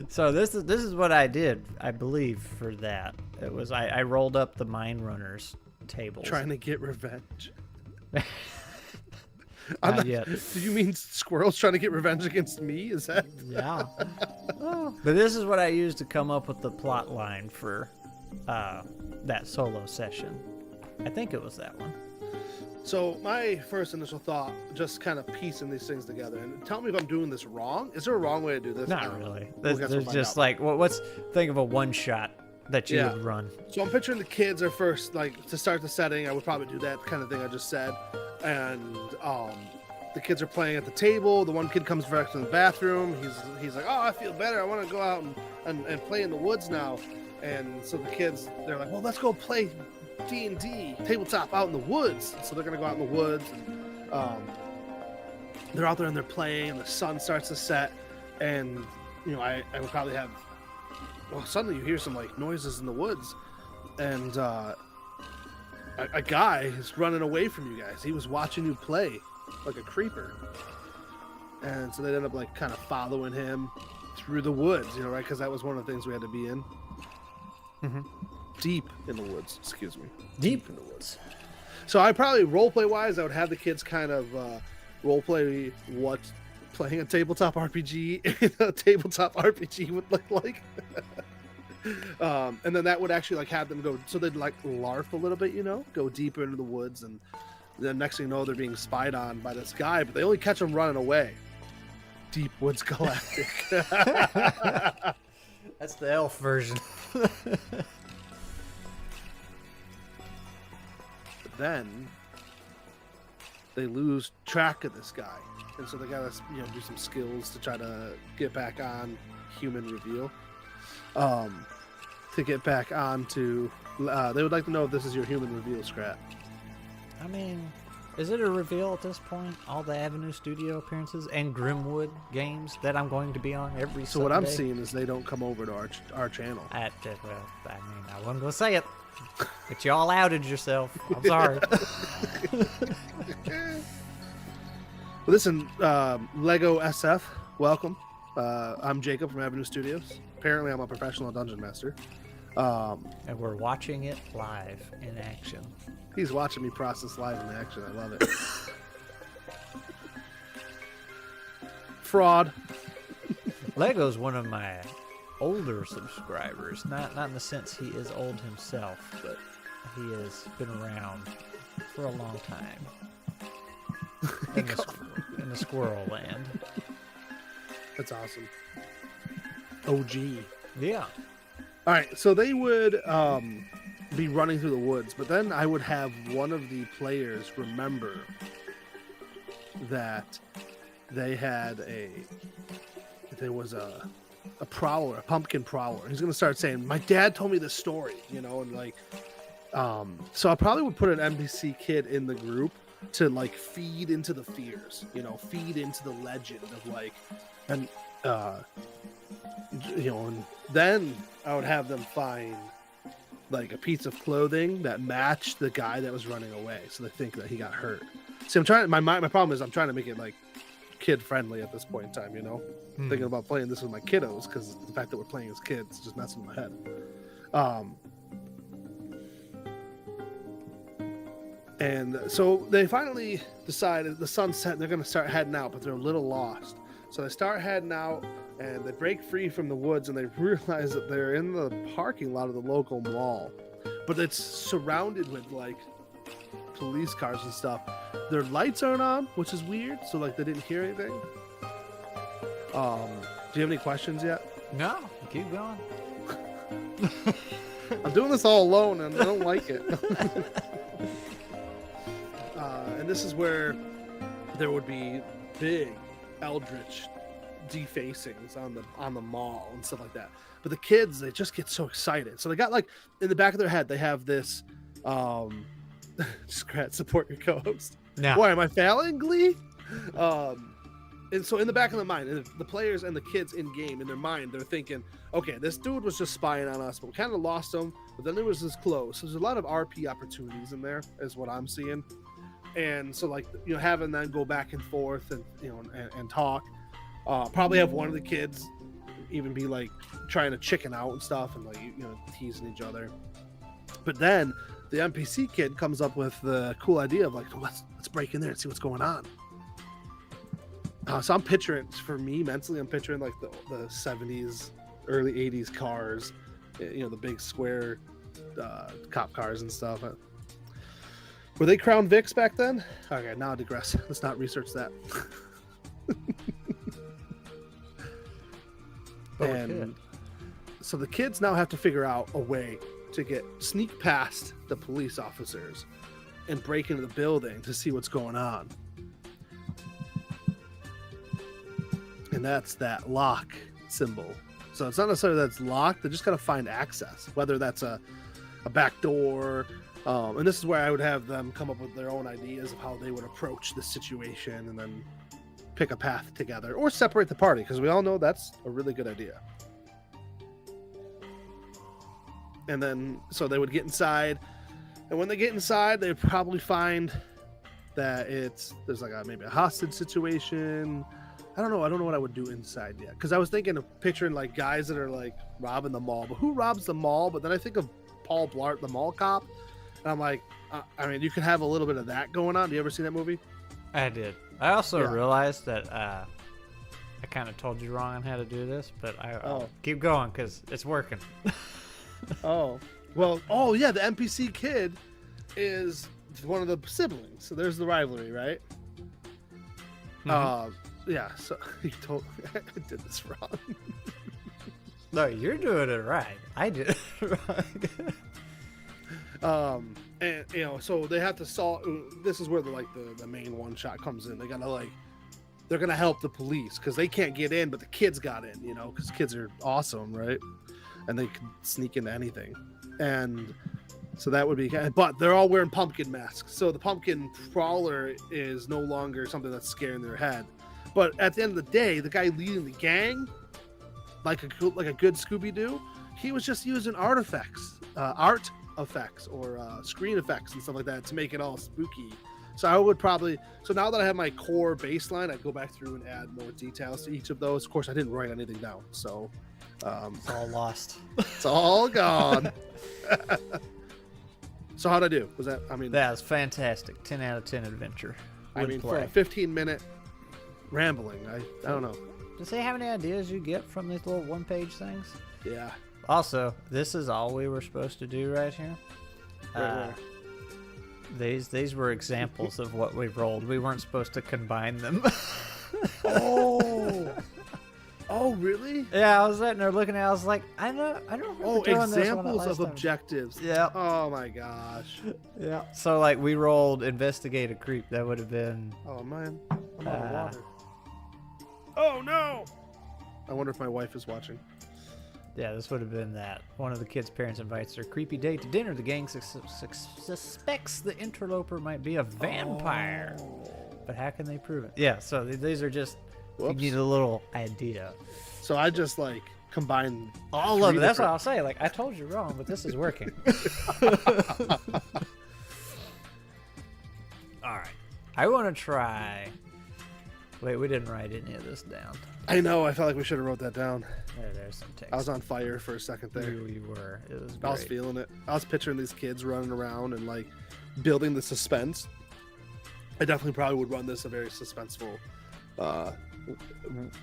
So this is what I did, I believe, for that. It was I rolled up the Mine Runners tables. Trying to get revenge. Not yet. Do you mean Squirrel's trying to get revenge against me? Is that? Yeah. Oh. But this is what I used to come up with the plot line for that solo session. I think it was that one. So my first initial thought, just kind of piecing these things together, and tell me if I'm doing this wrong. Is there a wrong way to do this? Not really. We'll There's just like, what's think of a one shot that you would run. So I'm picturing the kids are first, like, to start the setting. I would probably do that kind of thing I just said, and the kids are playing at the table. The one kid comes back to the bathroom. He's like, oh, I feel better. I want to go out and play in the woods now. And so the kids, they're like, well, let's go play D&D tabletop out in the woods. So they're gonna go out in the woods, and they're out there and they're playing, and the sun starts to set, and I would probably have, well, suddenly you hear some like noises in the woods, and a guy is running away from you guys. He was watching you play like a creeper, and so they end up like kind of following him through the woods, right? Because that was one of the things we had to be in. Mm-hmm. Deep in the woods, excuse me. Deep in the woods. So I probably, roleplay wise, I would have the kids kind of roleplay what playing a tabletop RPG would look like. And then that would actually like have them go, so they'd like larf a little bit, go deeper into the woods, and then next thing you know, they're being spied on by this guy, but they only catch them running away. Deep Woods Galactic. That's the elf version. Then they lose track of this guy, and so they gotta do some skills to try to get back on human reveal, to get back on to they would like to know if this is your human reveal, Scrat. I mean, is it a reveal at this point? All the Avenue Studio appearances and Grimwood games that I'm going to be on every So Sunday? what I'm seeing is they don't come over to our channel. I wasn't gonna say it, but y'all outed yourself. I'm sorry. Well, listen, Lego SF, welcome. I'm Jacob from Avenue Studios. Apparently, I'm a professional dungeon master. And we're watching it live in action. He's watching me process live in action. I love it. Fraud. Lego's one of my older subscribers. Not in the sense he is old himself, but he has been around for a long time. In the squirrel land. That's awesome. OG. Yeah. All right, so they would be running through the woods, but then I would have one of the players remember that there was a prowler, a pumpkin prowler. He's gonna start saying, "My dad told me this story," and like, so I probably would put an NPC kid in the group to like feed into the fears, feed into the legend of like, and and then I would have them find like a piece of clothing that matched the guy that was running away, so they think that he got hurt. See, I'm trying. My problem is I'm trying to make it like kid friendly at this point in time. Thinking about playing this with my kiddos because the fact that we're playing as kids just messing with my head. And so they finally decided the sun's set and they're going to start heading out, but they're a little lost. So they start heading out and they break free from the woods and they realize that they're in the parking lot of the local mall, but it's surrounded with like police cars and stuff. Their lights aren't on, which is weird. So like they didn't hear anything. Do you have any questions yet? No, keep going. I'm doing this all alone and I don't like it. And this is where there would be big eldritch defacings on the mall and stuff like that. But the kids, they just get so excited. So they got like in the back of their head, they have this Scrat, support your co-host. No. Why am I failing, Glee? And so in the back of the mind, the players and the kids in game, in their mind, they're thinking, okay, this dude was just spying on us, but we kind of lost him. But then there was this close. So there's a lot of RP opportunities in there, is what I'm seeing. And so like, having them go back and forth and, and talk, probably have one of the kids even be like trying to chicken out and stuff and like, teasing each other. But then the NPC kid comes up with the cool idea of like, let's break in there and see what's going on. So I'm picturing, for me mentally, I'm picturing like the 70s, early 80s cars, the big square cop cars and stuff. Were they Crown Vics back then? Okay, now I digress. Let's not research that. And so the kids now have to figure out a way to sneak past the police officers and break into the building to see what's going on. And that's that lock symbol. So it's not necessarily that it's locked, they just got to find access, whether that's a back door. And this is where I would have them come up with their own ideas of how they would approach the situation and then pick a path together or separate the party, because we all know that's a really good idea. And then so they would get inside, and when they get inside, they'd probably find that there's like maybe a hostage situation. I don't know what I would do inside yet, because I was thinking of picturing like guys that are like robbing the mall, but who robs the mall? But then I think of Paul Blart, the mall cop, and I'm like, I mean, you could have a little bit of that going on. Do you ever see that movie? I did. I also realized that I kind of told you wrong on how to do this, but I'll keep going because it's working. Oh, well, oh yeah, the NPC kid is one of the siblings, so there's the rivalry, right? Mm-hmm. Yeah, so you told I did this wrong. No, you're doing it right. I did it wrong. And so they have to solve. This is where the main one shot comes in. They're gonna help the police because they can't get in, but the kids got in. Because kids are awesome, right? And they can sneak into anything. And so that would be. But they're all wearing pumpkin masks, so the pumpkin prowler is no longer something that's scaring their head. But at the end of the day, the guy leading the gang, like a good Scooby-Doo, he was just using art effects or screen effects and stuff like that to make it all spooky. So I would probably, now that I have my core baseline, I'd go back through and add more details to each of those. Of course, I didn't write anything down, so It's all lost. It's all gone. So how'd I do? Was that? I mean, That was fantastic. 10 out of 10 adventure. I mean, for a 15-minute rambling, I don't know. Does they have any ideas you get from these little one-page things? Yeah. Also, this is all we were supposed to do right here. Right. These were examples of what we rolled. We weren't supposed to combine them. Oh, really? Yeah, I was sitting there looking at it. I was like, I don't remember doing this examples of time. objectives. Yeah. Oh my gosh. Yeah. So like we rolled investigate a creep. That would have been. Oh man, I'm out of water. Oh no! I wonder if my wife is watching. Yeah, this would have been that. One of the kids' parents invites their creepy date to dinner. The gang suspects the interloper might be a vampire. Oh. But how can they prove it? Yeah, so these are just, you Whoops. need a little idea. So I just like combined All of it. That's what different- I'll say. Like, I told you wrong, but this is working. All right. I want to try. Wait, we didn't write any of this down. I know. I felt like we should have wrote that down. There's some text. I was on fire for a second there. You were. It was great. I was feeling it. I was picturing these kids running around and like building the suspense. I definitely probably would run this a very suspenseful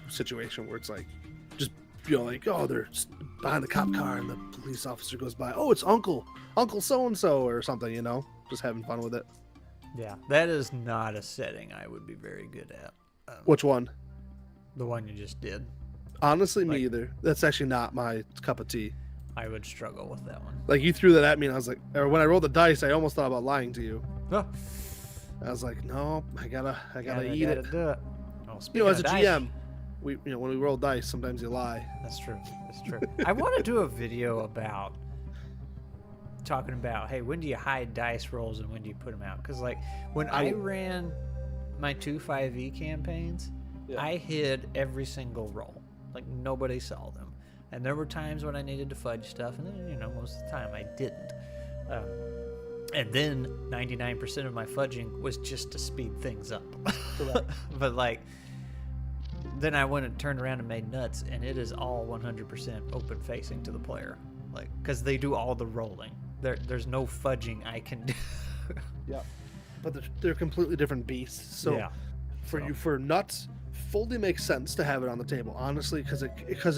situation where it's like, just like, oh, they're behind the cop car and the police officer goes by. Oh, it's Uncle so and so or something. Just having fun with it. Yeah, that is not a setting I would be very good at. Which one? The one you just did. Honestly, me Like- either. That's actually not my cup of tea. I would struggle with that one. Like you threw that at me, and I was like, or when I rolled the dice, I almost thought about lying to you. Oh, I was like, no, I gotta gotta eat it. do it. Oh, As speaking a of dice, GM, when we roll dice, sometimes you lie. That's true. That's true. I want to do a video about talking about, hey, when do you hide dice rolls and when do you put them out? Because like when I ran my 2-5e campaigns, Yeah. I hid every single roll. Like nobody saw them. And there were times when I needed to fudge stuff, and then most of the time I didn't. And then 99% of my fudging was just to speed things up. But like, then I went and turned around and made nuts, and it is all 100% open facing to the player. Like, because they do all the rolling. There's no fudging I can do. Yeah, but they're completely different beasts. So Yeah. for nuts, fully makes sense to have it on the table, honestly, because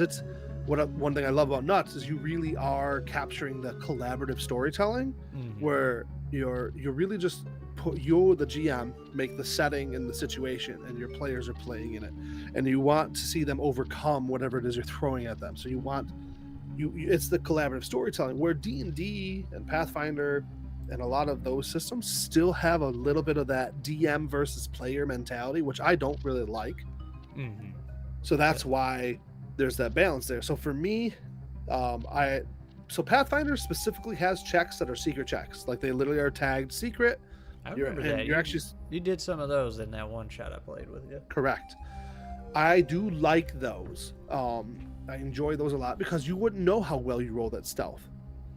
it's one thing I love about nuts is you really are capturing the collaborative storytelling, where you're really just the GM make the setting and the situation, and your players are playing in it, and you want to see them overcome whatever it is you're throwing at them. So you want it's the collaborative storytelling, where D&D and Pathfinder and a lot of those systems still have a little bit of that DM versus player mentality, which I don't really like. So that's why there's that balance there. So for me, so Pathfinder specifically has checks that are secret checks, like they literally are tagged secret. I remember that. You're actually You did some of those in that one shot I played with you. correct. I do like those. I enjoy those a lot because you wouldn't know how well you roll that stealth.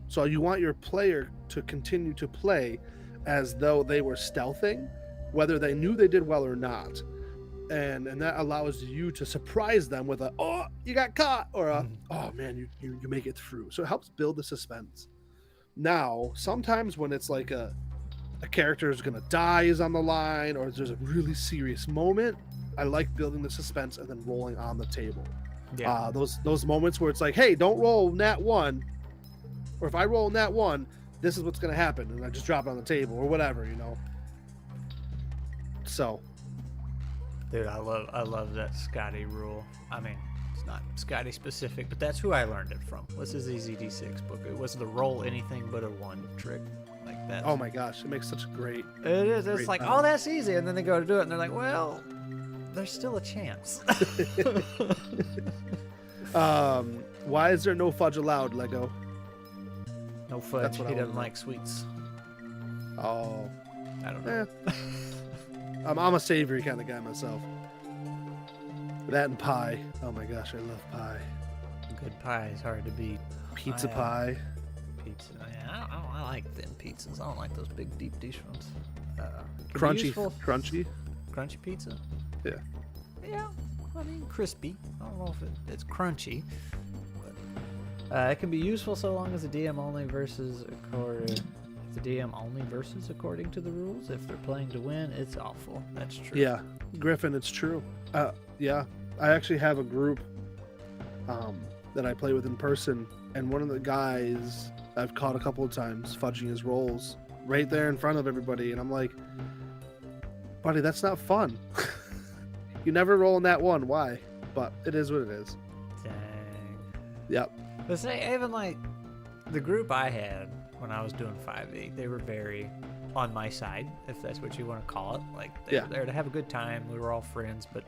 So you want your player to continue to play as though they were stealthing, whether they knew they did well or not. And that allows you to surprise them with oh, you got caught, or oh man, you make it through. So it helps build the suspense. Now, sometimes when it's like a character is gonna die is on the line, or there's a really serious moment, I like building the suspense and then rolling on the table. Yeah. Those moments where it's like, hey, don't roll nat 1, or if I roll nat 1, this is what's gonna happen, and I just drop it on the table or whatever, So Dude, I love that Scotty rule. I mean, it's not Scotty specific, but that's who I learned it from. What's his EZD6 book? It was the roll anything but a 1 trick. Like that. oh my gosh, it makes such a great. It is. It's great like, balance. oh, that's easy. And then they go to do it, and they're like, well, there's still a chance. Why is there no fudge allowed, Lego? No fudge. That's what I He doesn't wanna know. like sweets. Oh, I don't know. I'm a savory kind of guy myself. That and pie. Oh my gosh, I love pie. Good pie is hard to beat. Pizza I, pie. Pizza. Yeah, I like thin pizzas. I don't like those big deep dish ones. Could be Crunchy. useful. Crunchy. Crunchy pizza. Yeah. Yeah. I mean, crispy. I don't know if it's crunchy. But It can be useful so long as the DM only versus according to the rules. If they're playing to win, it's awful. That's true. Yeah, Griffin, it's true. Yeah, I actually have a group that I play with in person, and one of the guys I've caught a couple of times fudging his rolls right there in front of everybody, and I'm like, buddy, that's not fun. You never roll in that one. Why? But it is what it is. Dang. Yep. But say, even like the group I had when I was doing 5e, they were very on my side, if that's what you want to call it. Like, they were there to have a good time. We were all friends, but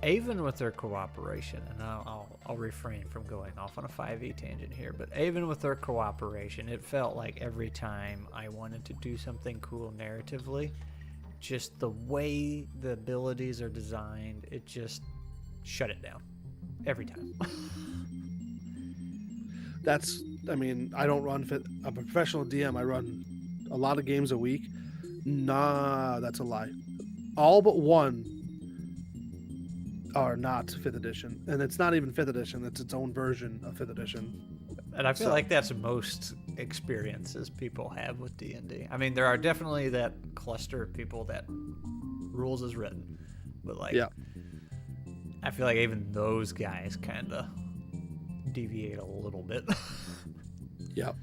even with their cooperation, and I'll refrain from going off on a 5e tangent here, but even with their cooperation, it felt like every time I wanted to do something cool narratively, just the way the abilities are designed, it just shut it down every time. I don't run I'm a professional DM. I run a lot of games a week. Nah, that's a lie. All but one are not 5th edition, and it's not even 5th edition. It's its own version of 5th edition. And I feel like that's most experiences people have with D&D. I mean, there are definitely that cluster of people that rules is written, but like, I feel like even those guys kind of deviate a little bit. Yep.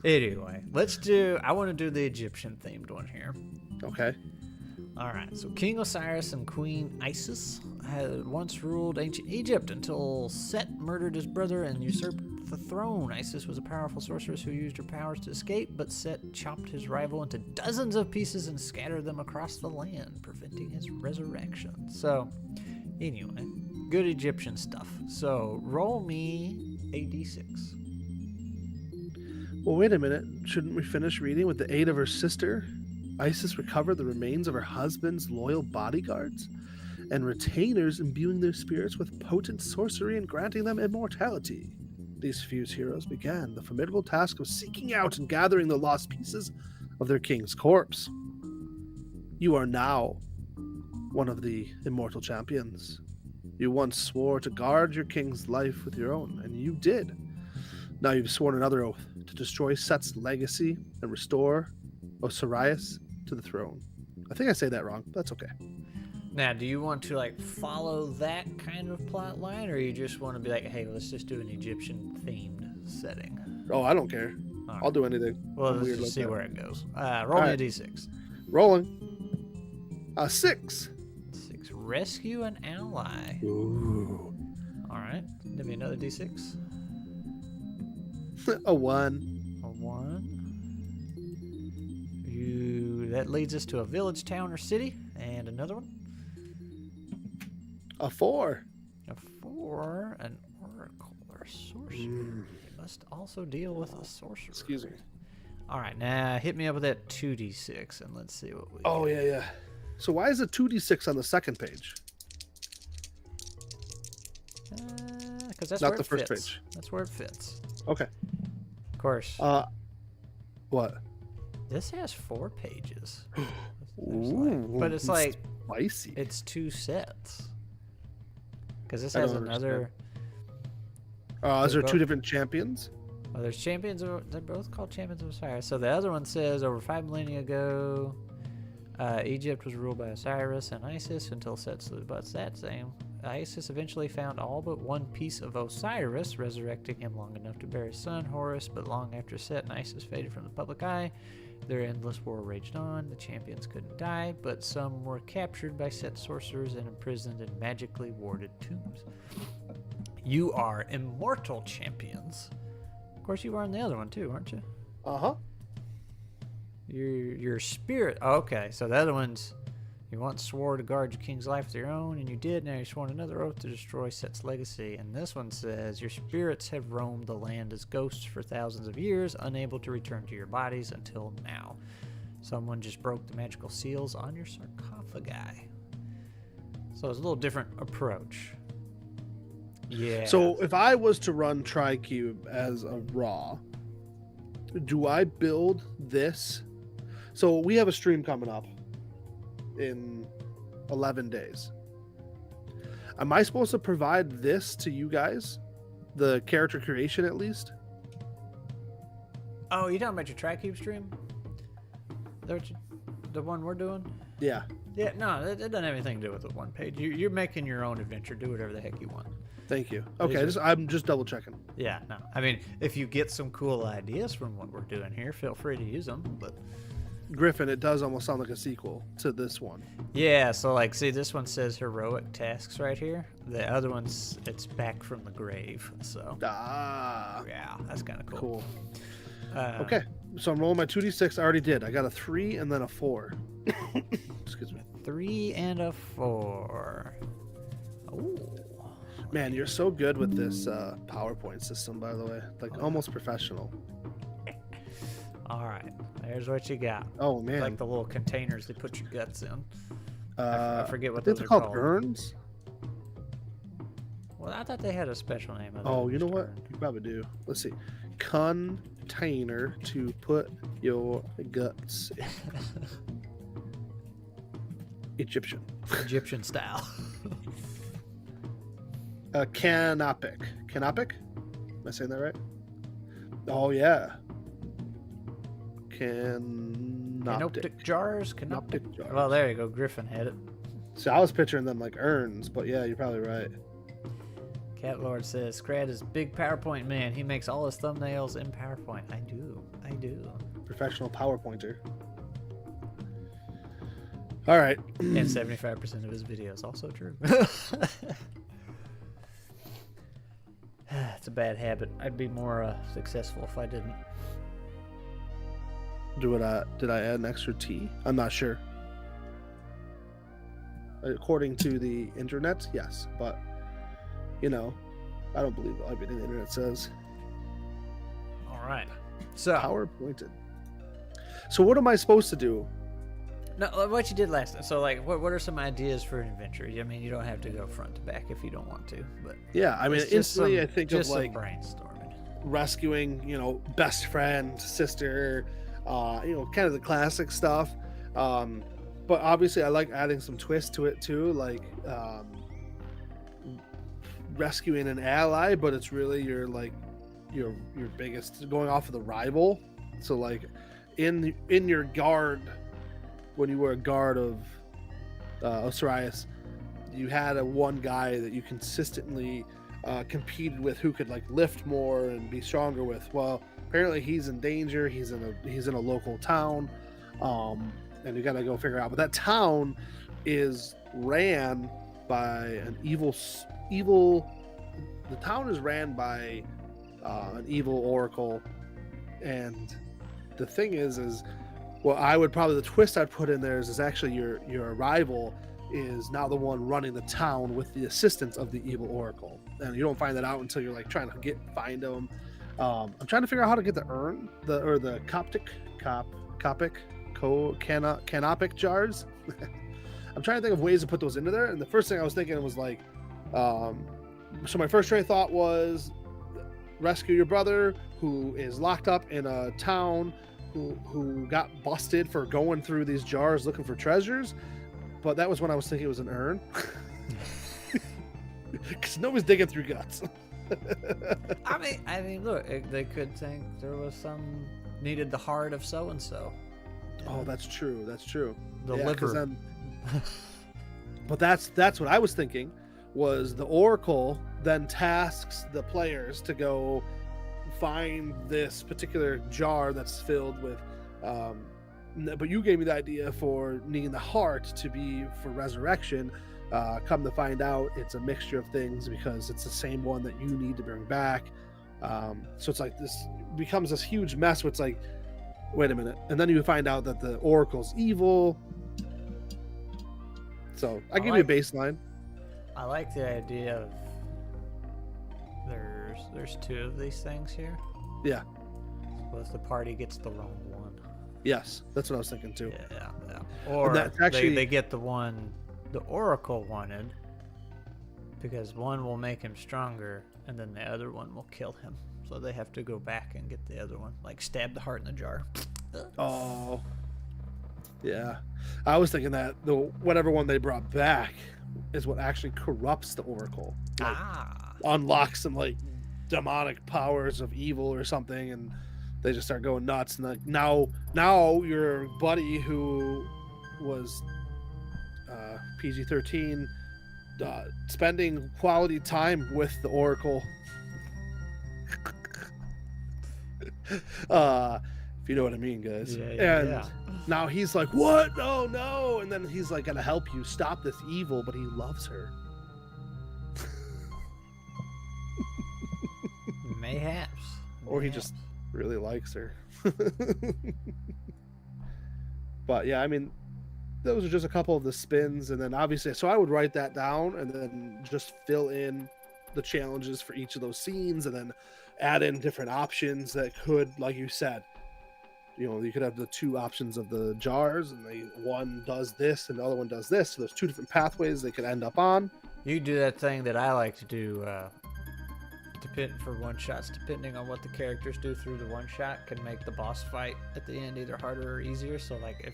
Anyway, I want to do the Egyptian themed one here. Okay. All right, so King Osiris and Queen Isis had once ruled ancient Egypt until Set murdered his brother and usurped the throne. Isis was a powerful sorceress who used her powers to escape, but Set chopped his rival into dozens of pieces and scattered them across the land, preventing his resurrection. So, anyway, good Egyptian stuff. So, roll me a d6. Well, wait a minute. Shouldn't we finish reading? With the aid of her sister, Isis recovered the remains of her husband's loyal bodyguards and retainers, imbuing their spirits with potent sorcery and granting them immortality. These fused heroes began the formidable task of seeking out and gathering the lost pieces of their king's corpse. You are now one of the immortal champions. You once swore to guard your king's life with your own, and you did. Now you've sworn another oath to destroy Set's legacy and restore Osiris to the throne. I think I say that wrong, but that's okay. Now, do you want to like follow that kind of plot line, or you just want to be like, hey, let's just do an Egyptian themed setting? Oh, I don't care. Right. I'll do anything. Well, let's just see where it goes. Roll me a d6. Rolling. 6. 6. Rescue an ally. Ooh. All right. Give me another d6. A 1. A 1. That leads us to a village, town, or city. And another one. A 4. A 4. An oracle or sorcerer. You must also deal with a sorcerer. Excuse me. All right, now hit me up with that 2d6 and let's see what we Oh, get. yeah. So why is it 2d6 on the second page? Because that's not where the it first fits. page. That's where it fits. Okay. Of course. What? This has 4 pages. Ooh, but it's like spicy. it's 2 sets. Because this has another. Is there 2 different champions? Oh, there's champions. They're both called champions of Osiris. So the other one says over 5 millennia ago, Egypt was ruled by Osiris and Isis until Set slew. But it's that same. Isis eventually found all but one piece of Osiris, resurrecting him long enough to bury his son Horus. But long after Set and Isis faded from the public eye, their endless war raged on. The champions couldn't die, but some were captured by Set sorcerers and imprisoned in magically warded tombs. You are immortal champions. Of course, you are in the other one too, aren't you? Uh-huh. Your spirit. Oh, okay, so the other one's you once swore to guard your king's life with your own, and you did. Now you sworn another oath to destroy Set's legacy. And this one says your spirits have roamed the land as ghosts for thousands of years, unable to return to your bodies until now. Someone just broke the magical seals on your sarcophagi. So it's a little different approach. Yeah. So if I was to run TriCube as a raw, do I build this? So we have a stream coming up in 11 days. Am I supposed to provide this to you guys the character creation at least. Oh, you talking about your TriCube stream? The one we're doing? Yeah. Yeah, no, it doesn't have anything to do with the one page. You're making your own adventure. Do whatever the heck you want. Thank you. Okay, I'm just double checking. Yeah, no. I mean, if you get some cool ideas from what we're doing here, feel free to use them. But Griffin, it does almost sound like a sequel to this one. yeah, so like, see, this one says heroic tasks right here. The other one's it's back from the grave. So yeah, that's kind of cool. Okay, so I'm rolling my 2d6. I already did. I got a 3 and then a 4. Excuse me. 3 and a 4. Oh. Man, you're so good with this PowerPoint system, by the way. Like, almost professional. All right, there's what you got. Oh, man. Like the little containers they put your guts in. I forget what they're those are called. called. Urns? Well, I thought they had a special name. Oh, you know what? You probably do. Let's see. Container to put your guts in. Egyptian style. Canopic. Canopic? Am I saying that right? Oh, yeah. Canoptic jars? Canoptic jars. Well, there you go. Griffin had it. So I was picturing them like urns, but yeah, you're probably right. Cat Lord says, Scrad is big PowerPoint man. He makes all his thumbnails in PowerPoint. I do. Professional PowerPointer. All right. And 75% of his videos. Also true. It's a bad habit. I'd be more successful if I didn't. Did I add an extra T? I'm not sure. According to the internet, yes, but you know, I don't believe everything the internet says. All right. So PowerPointed. So what am I supposed to do? No, what you did last time. So like, what are some ideas for an adventure? I mean, you don't have to go front to back if you don't want to, but yeah, I mean, instantly I think of like brainstorming, rescuing, best friend, sister, kind of the classic stuff. But obviously, I like adding some twist to it too, like rescuing an ally, but it's really your biggest, going off of the rival. So like in your guard, when you were a guard of Osiris, you had one guy that you consistently competed with who could like lift more and be stronger with. Well, apparently he's in danger. He's in a local town, and you gotta go figure out. But that town is ran by an evil. The town is ran by an evil oracle, and the thing is well, the twist I'd put in there is actually your rival is now the one running the town with the assistance of the evil oracle, and you don't find that out until you're like trying to find them. I'm trying to figure out how to get the urn, the canopic jars. I'm trying to think of ways to put those into there, and the first thing I was thinking was like, so my first train of thought was rescue your brother who is locked up in a town who got busted for going through these jars looking for treasures, but that was when I was thinking it was an urn, because nobody's digging through guts. I mean, look, they could think there was some needed the heart of so and so. Oh, that's true. The liver. But that's what I was thinking. Was the oracle then tasks the players to go find this particular jar that's filled with but you gave me the idea for needing the heart to be for resurrection. Come to find out, it's a mixture of things because it's the same one that you need to bring back. So it's like this becomes this huge mess where it's like, wait a minute, and then you find out that the oracle's evil. So I give you a baseline. I like the idea of there's two of these things here. Yeah. Well, if the party gets the wrong one. Yes, that's what I was thinking too. Yeah. Or actually... they get the one the oracle wanted, because one will make him stronger and then the other one will kill him. So they have to go back and get the other one, like stab the heart in the jar. Oh. Yeah. I was thinking that the whatever one they brought back is what actually corrupts the oracle. Like, unlocks some like demonic powers of evil or something, and they just start going nuts. And like now your buddy who was PG-13 spending quality time with the Oracle. If you know what I mean, guys. And now he's like, what? No. And then he's like, gonna help you stop this evil, but he loves her. Mayhaps. Or he just really likes her. But yeah, I mean, those are just a couple of the spins. And then obviously, so I would write that down and then just fill in the challenges for each of those scenes, and then add in different options that could, like you said, you could have the 2 options of the jars, and one does this and the other one does this. So there's 2 different pathways they could end up on. You do that thing that I like to do for one-shots, depending on what the characters do through the one-shot, can make the boss fight at the end either harder or easier. So like if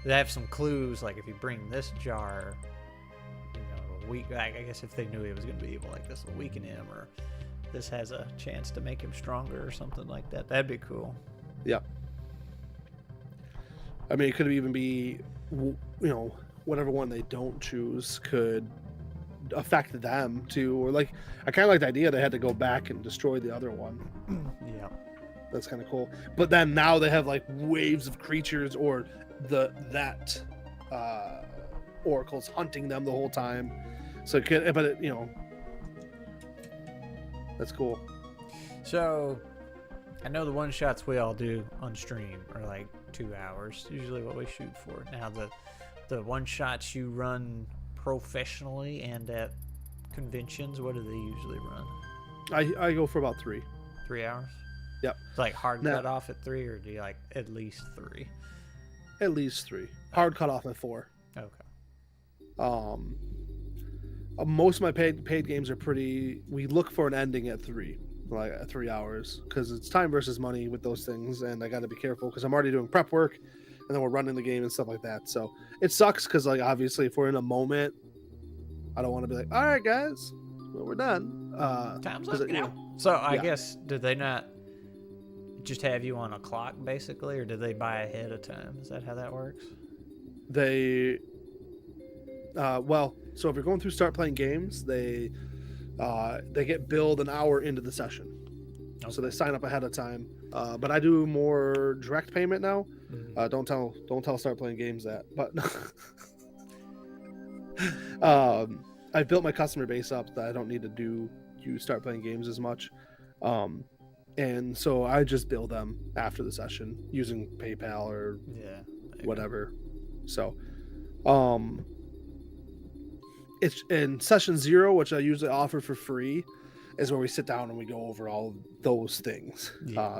they have some clues, like if you bring this jar, I guess if they knew he was going to be evil, like this will weaken him, or this has a chance to make him stronger or something like that. That'd be cool. Yeah. I mean, it could even be, whatever one they don't choose could affect them too. Or like, I kind of like the idea they had to go back and destroy the other one. Yeah. That's kind of cool. But then now they have like waves of creatures, or that Oracle's hunting them the whole time. So it could, but that's cool. So, I know the one-shots we all do on stream are like 2 hours, usually what we shoot for. Now, the one-shots you run professionally and at conventions, what do they usually run? I go for about 3. 3 hours? Yep. It's like hard cut off at 3, or do you like at least 3? At least 3. Hard cut off at 4. Okay. Most of my paid games are we look for an ending at 3, like at 3 hours, because it's time versus money with those things, and I got to be careful because I'm already doing prep work, and then we're running the game and stuff like that. So it sucks because, like, obviously if we're in a moment, I don't want to be like, all right guys, well, we're done. Time's up now. So I guess, did they not just have you on a clock basically, or did they buy ahead of time? Is that how that works? They so if you're going through start playing games, they get billed an hour into the session. Okay. So they sign up ahead of time. But I do more direct payment now. Mm-hmm. Don't tell start playing games that. But I've built my customer base up that I don't need to start playing games as much. And so I just bill them after the session using PayPal or whatever. So it's in session 0, which I usually offer for free, is where we sit down and we go over all those things,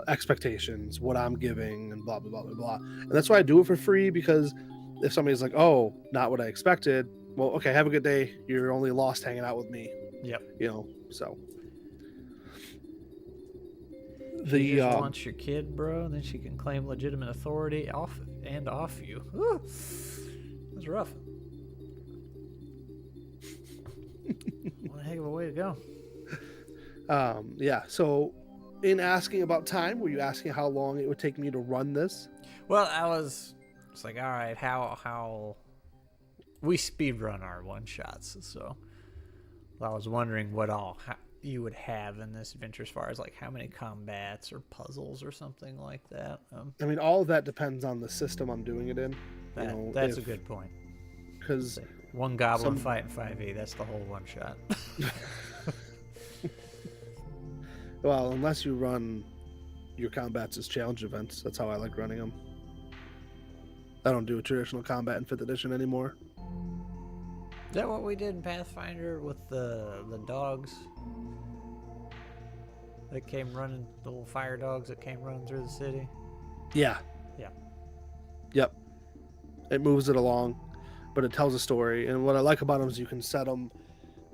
expectations, what I'm giving, and blah, blah, blah, blah, blah. And that's why I do it for free, because if somebody's like, oh, not what I expected, well, okay, have a good day. You're only lost hanging out with me. Yep. So. She just wants your kid, bro, and then she can claim legitimate authority off you. Ooh, that's rough. What a heck of a way to go. So in asking about time, were you asking how long it would take me to run this? Well, it's like, all right, how we speed run our one shots, so I was wondering how you would have in this adventure as far as like how many combats or puzzles or something like that. I mean, all of that depends on the system I'm doing it in. That's a good point. Because one goblin fight in 5e, that's the whole one shot. Well, unless you run your combats as challenge events, that's how I like running them. I don't do a traditional combat in 5th edition anymore. Is that what we did in Pathfinder with the dogs that came running, the little fire dogs that came running through the city? Yeah. Yep. It moves it along, but it tells a story. And what I like about them is you can set them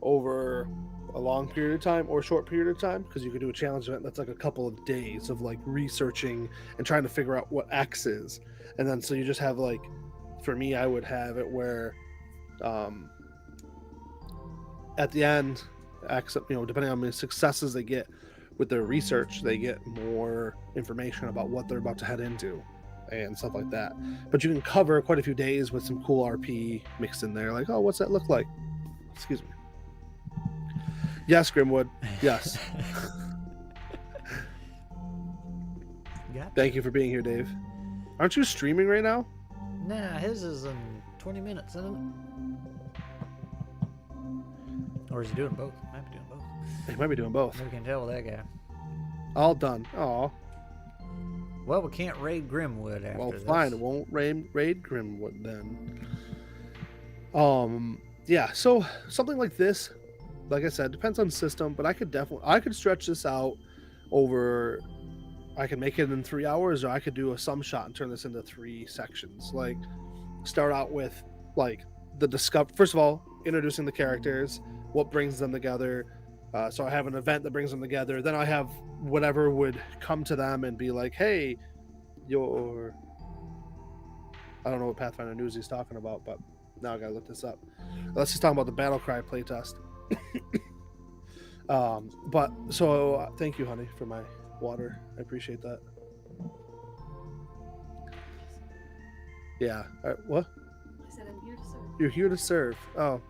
over a long period of time or a short period of time, because you can do a challenge event that's like a couple of days of like researching and trying to figure out what X is. And then so you just have like, for me, I would have it where at the end, X, depending on how many successes they get, with their research, they get more information about what they're about to head into and stuff like that. But you can cover quite a few days with some cool RP mixed in there, like, oh, what's that look like? Excuse me. Yes, Grimwood. Yes. Thank you for being here, Dave. Aren't you streaming right now? Nah, his is in 20 minutes, isn't it? Or is he doing both? Might be doing both. He might be doing both. Never can tell with that guy. All done. Aw. Well, we can't raid Grimwood after this. Well, fine. It won't raid Grimwood then. Yeah. So something like this, like I said, depends on system, but I could stretch this out over. I can make it in 3 hours, or I could do a sum shot and turn this into 3 sections. Like, start out with like the first of all, introducing the characters, what brings them together. So I have an event that brings them together. Then I have whatever would come to them and be like, hey, I don't know what Pathfinder News he's talking about, but now I gotta look this up. Let's just talk about the Battlecry playtest. But so thank you, honey, for my water. I appreciate that. Yeah. What? I said I'm here to serve. You're here to serve. Oh,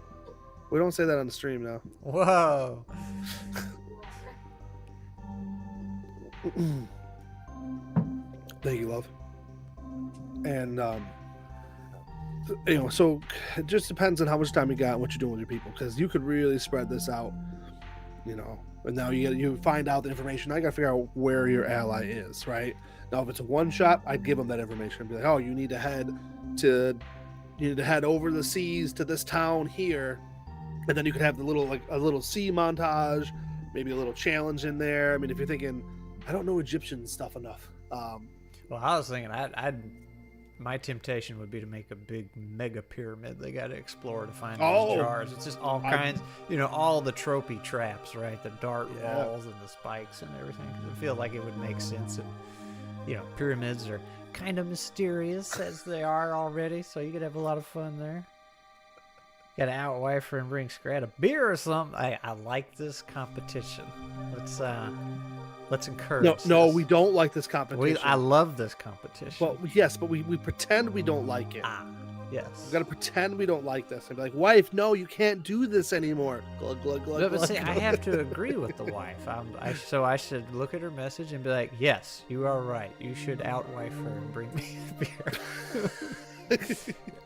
we don't say that on the stream now. Whoa. Thank you, love. And so it just depends on how much time you got and what you're doing with your people, because you could really spread this out, and now you find out the information. I gotta figure out where your ally is, right? Now if it's a one shot, I'd give them that information and be like, oh, you need to head over the seas to this town here, and then you could have a little sea montage, maybe a little challenge in there. I mean, if you're thinking, I don't know Egyptian stuff enough. Well, I was thinking my temptation would be to make a big mega pyramid they got to explore to find those jars. It's just all kinds, all the tropey traps, right? The dart walls and the spikes and everything. 'Cause I feel like it would make sense. And, pyramids are kind of mysterious as they are already, so you could have a lot of fun there. Got to outwife her and bring Scrat a beer or something. I like this competition. Let's encourage. No, this. we don't like this competition. I love this competition. But we pretend we don't like it. Yes. We gotta pretend we don't like this and be like, wife, no, you can't do this anymore. Glug, glug, glug, But glug, see, glug. I have to agree with the wife. So I should look at her message and be like, yes, you are right. You should outwife her and bring me a beer.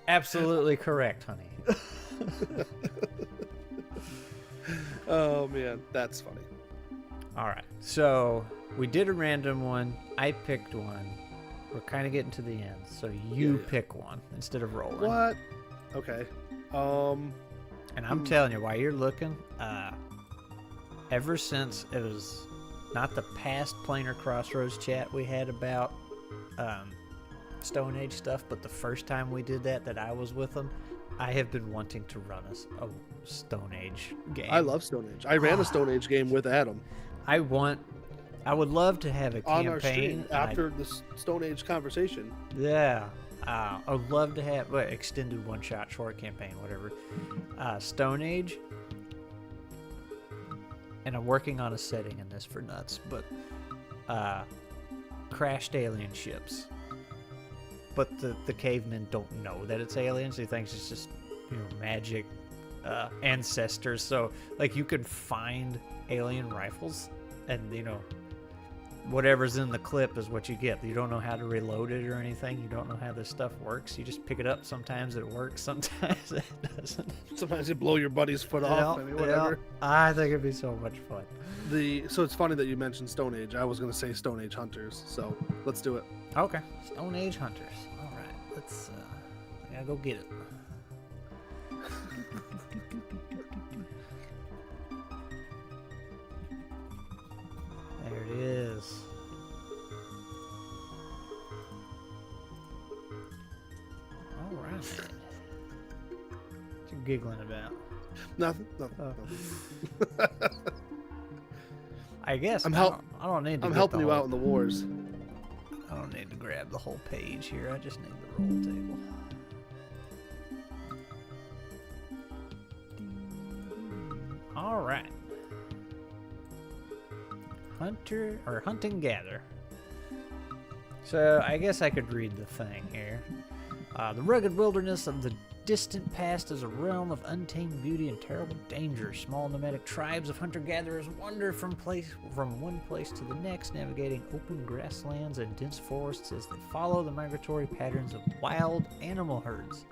Absolutely correct, honey. Oh man, that's funny. All right, so we did a random one. I picked one. We're kind of getting to the end, so you pick one instead of rolling. What? Okay. And I'm telling you, while you're looking, ever since it was not the past Planar Crossroads chat we had about Stone Age stuff, but the first time we did that I was with them, I have been wanting to run a Stone Age game. I love Stone Age. I ran a Stone Age game with Adam. I would love to have a on campaign our stream after the Stone Age conversation. Yeah. I would love to have extended one-shot short campaign, whatever. Stone Age. And I'm working on a setting in this for nuts, but crashed alien ships. But the cavemen don't know that it's aliens. He thinks it's just magic ancestors. So like you can find alien rifles, and whatever's in the clip is what you get. You don't know how to reload it or anything. You don't know how this stuff works. You just pick it up. Sometimes it works. Sometimes it doesn't. Sometimes you blow your buddy's foot off. I mean, whatever. I think it'd be so much fun. So it's funny that you mentioned Stone Age. I was going to say Stone Age Hunters. So let's do it. Okay. Stone Age Hunters. All right. Let's. I gotta go get it. There it is. All right. What you giggling about? Nothing. I guess I don't need to. I'm helping you out in the wars. I don't need to grab the whole page here. I just need the roll table. All right. Hunt and gather. So I guess I could read the thing here. The rugged wilderness of the distant past is a realm of untamed beauty and terrible danger. Small nomadic tribes of hunter-gatherers wander from one place to the next, navigating open grasslands and dense forests as they follow the migratory patterns of wild animal herds.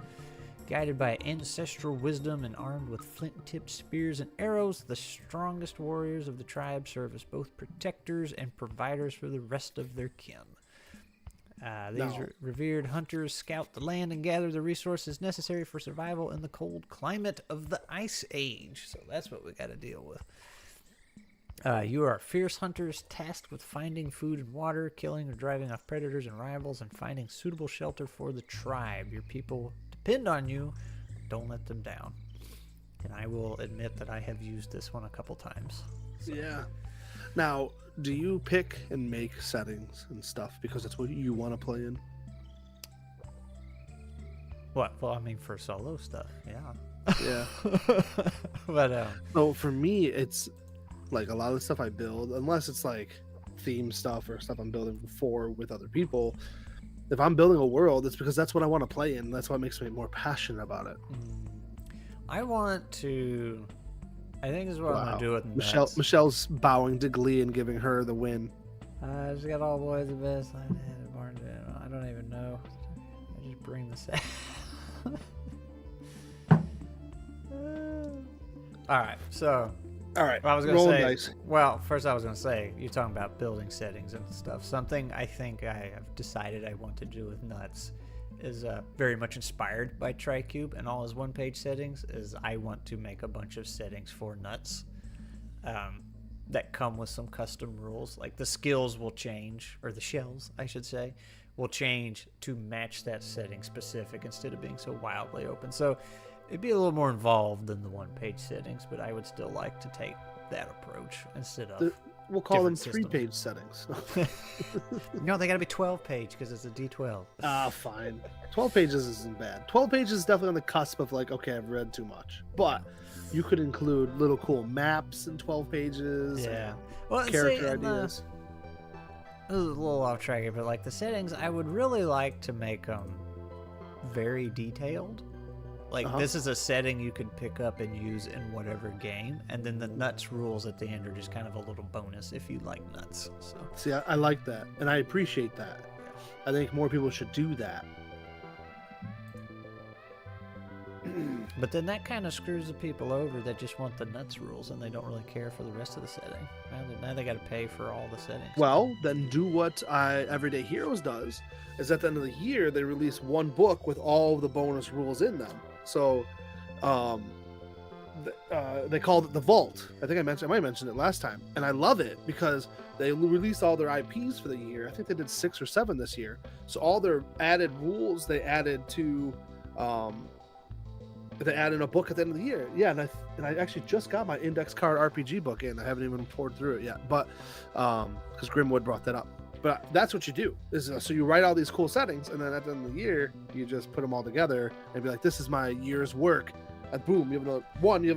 Guided by ancestral wisdom and armed with flint-tipped spears and arrows, the strongest warriors of the tribe serve as both protectors and providers for the rest of their kin. These revered hunters scout the land and gather the resources necessary for survival in the cold climate of the Ice Age. So that's what we got to deal with. You are fierce hunters tasked with finding food and water, killing or driving off predators and rivals, and finding suitable shelter for the tribe. Your people depend on you. Don't let them down. And I will admit that I have used this one a couple times. So. Yeah. Now, do you pick and make settings and stuff because that's what you want to play in? What? Well, I mean, for solo stuff, yeah. Yeah. But so for me, it's like a lot of the stuff I build, unless it's like theme stuff or stuff I'm building for with other people. If I'm building a world, it's because that's what I want to play in. That's what makes me more passionate about it. I want to. I think this is what I'm gonna do with nuts. Michelle's bowing to Glee and giving her the win. I just got all boys the best. I don't even know. I just bring this out. All right, so. All right. Well, I was gonna say. Dice. Well, first I was gonna say you're talking about building settings and stuff. Something I think I have decided I want to do with nuts is very much inspired by TriCube and all his one-page settings. Is I want to make a bunch of settings for nuts that come with some custom rules. Like the skills will change, or the shells, I should say, will change to match that setting specific instead of being so wildly open. So it'd be a little more involved than the one-page settings, but I would still like to take that approach instead of. We'll call them 3-page settings. No, they got to be 12-page because it's a D12. Fine. 12 pages isn't bad. 12 pages is definitely on the cusp of like, okay, I've read too much. But you could include little cool maps in 12 pages. Yeah. Well, character ideas. This is a little off track here, but like the settings, I would really like to make them very detailed. Like this is a setting you could pick up and use in whatever game, and then the nuts rules at the end are just kind of a little bonus if you like nuts. So see, I like that, and I appreciate that. I think more people should do that. But then that kind of screws the people over that just want the nuts rules and they don't really care for the rest of the setting. Now they got to pay for all the settings. Well, then do what Everyday Heroes does. Is at the end of the year they release one book with all the bonus rules in them. So, they called it the Vault. I might have mentioned it last time, and I love it because they released all their IPs for the year. I think they did 6 or 7 this year. So all their added rules they added to, they added a book at the end of the year. Yeah, and I actually just got my index card RPG book in. I haven't even poured through it yet, but because Grimwood brought that up. But that's what you do. So you write all these cool settings, and then at the end of the year, you just put them all together and be like, "This is my year's work." And boom, you have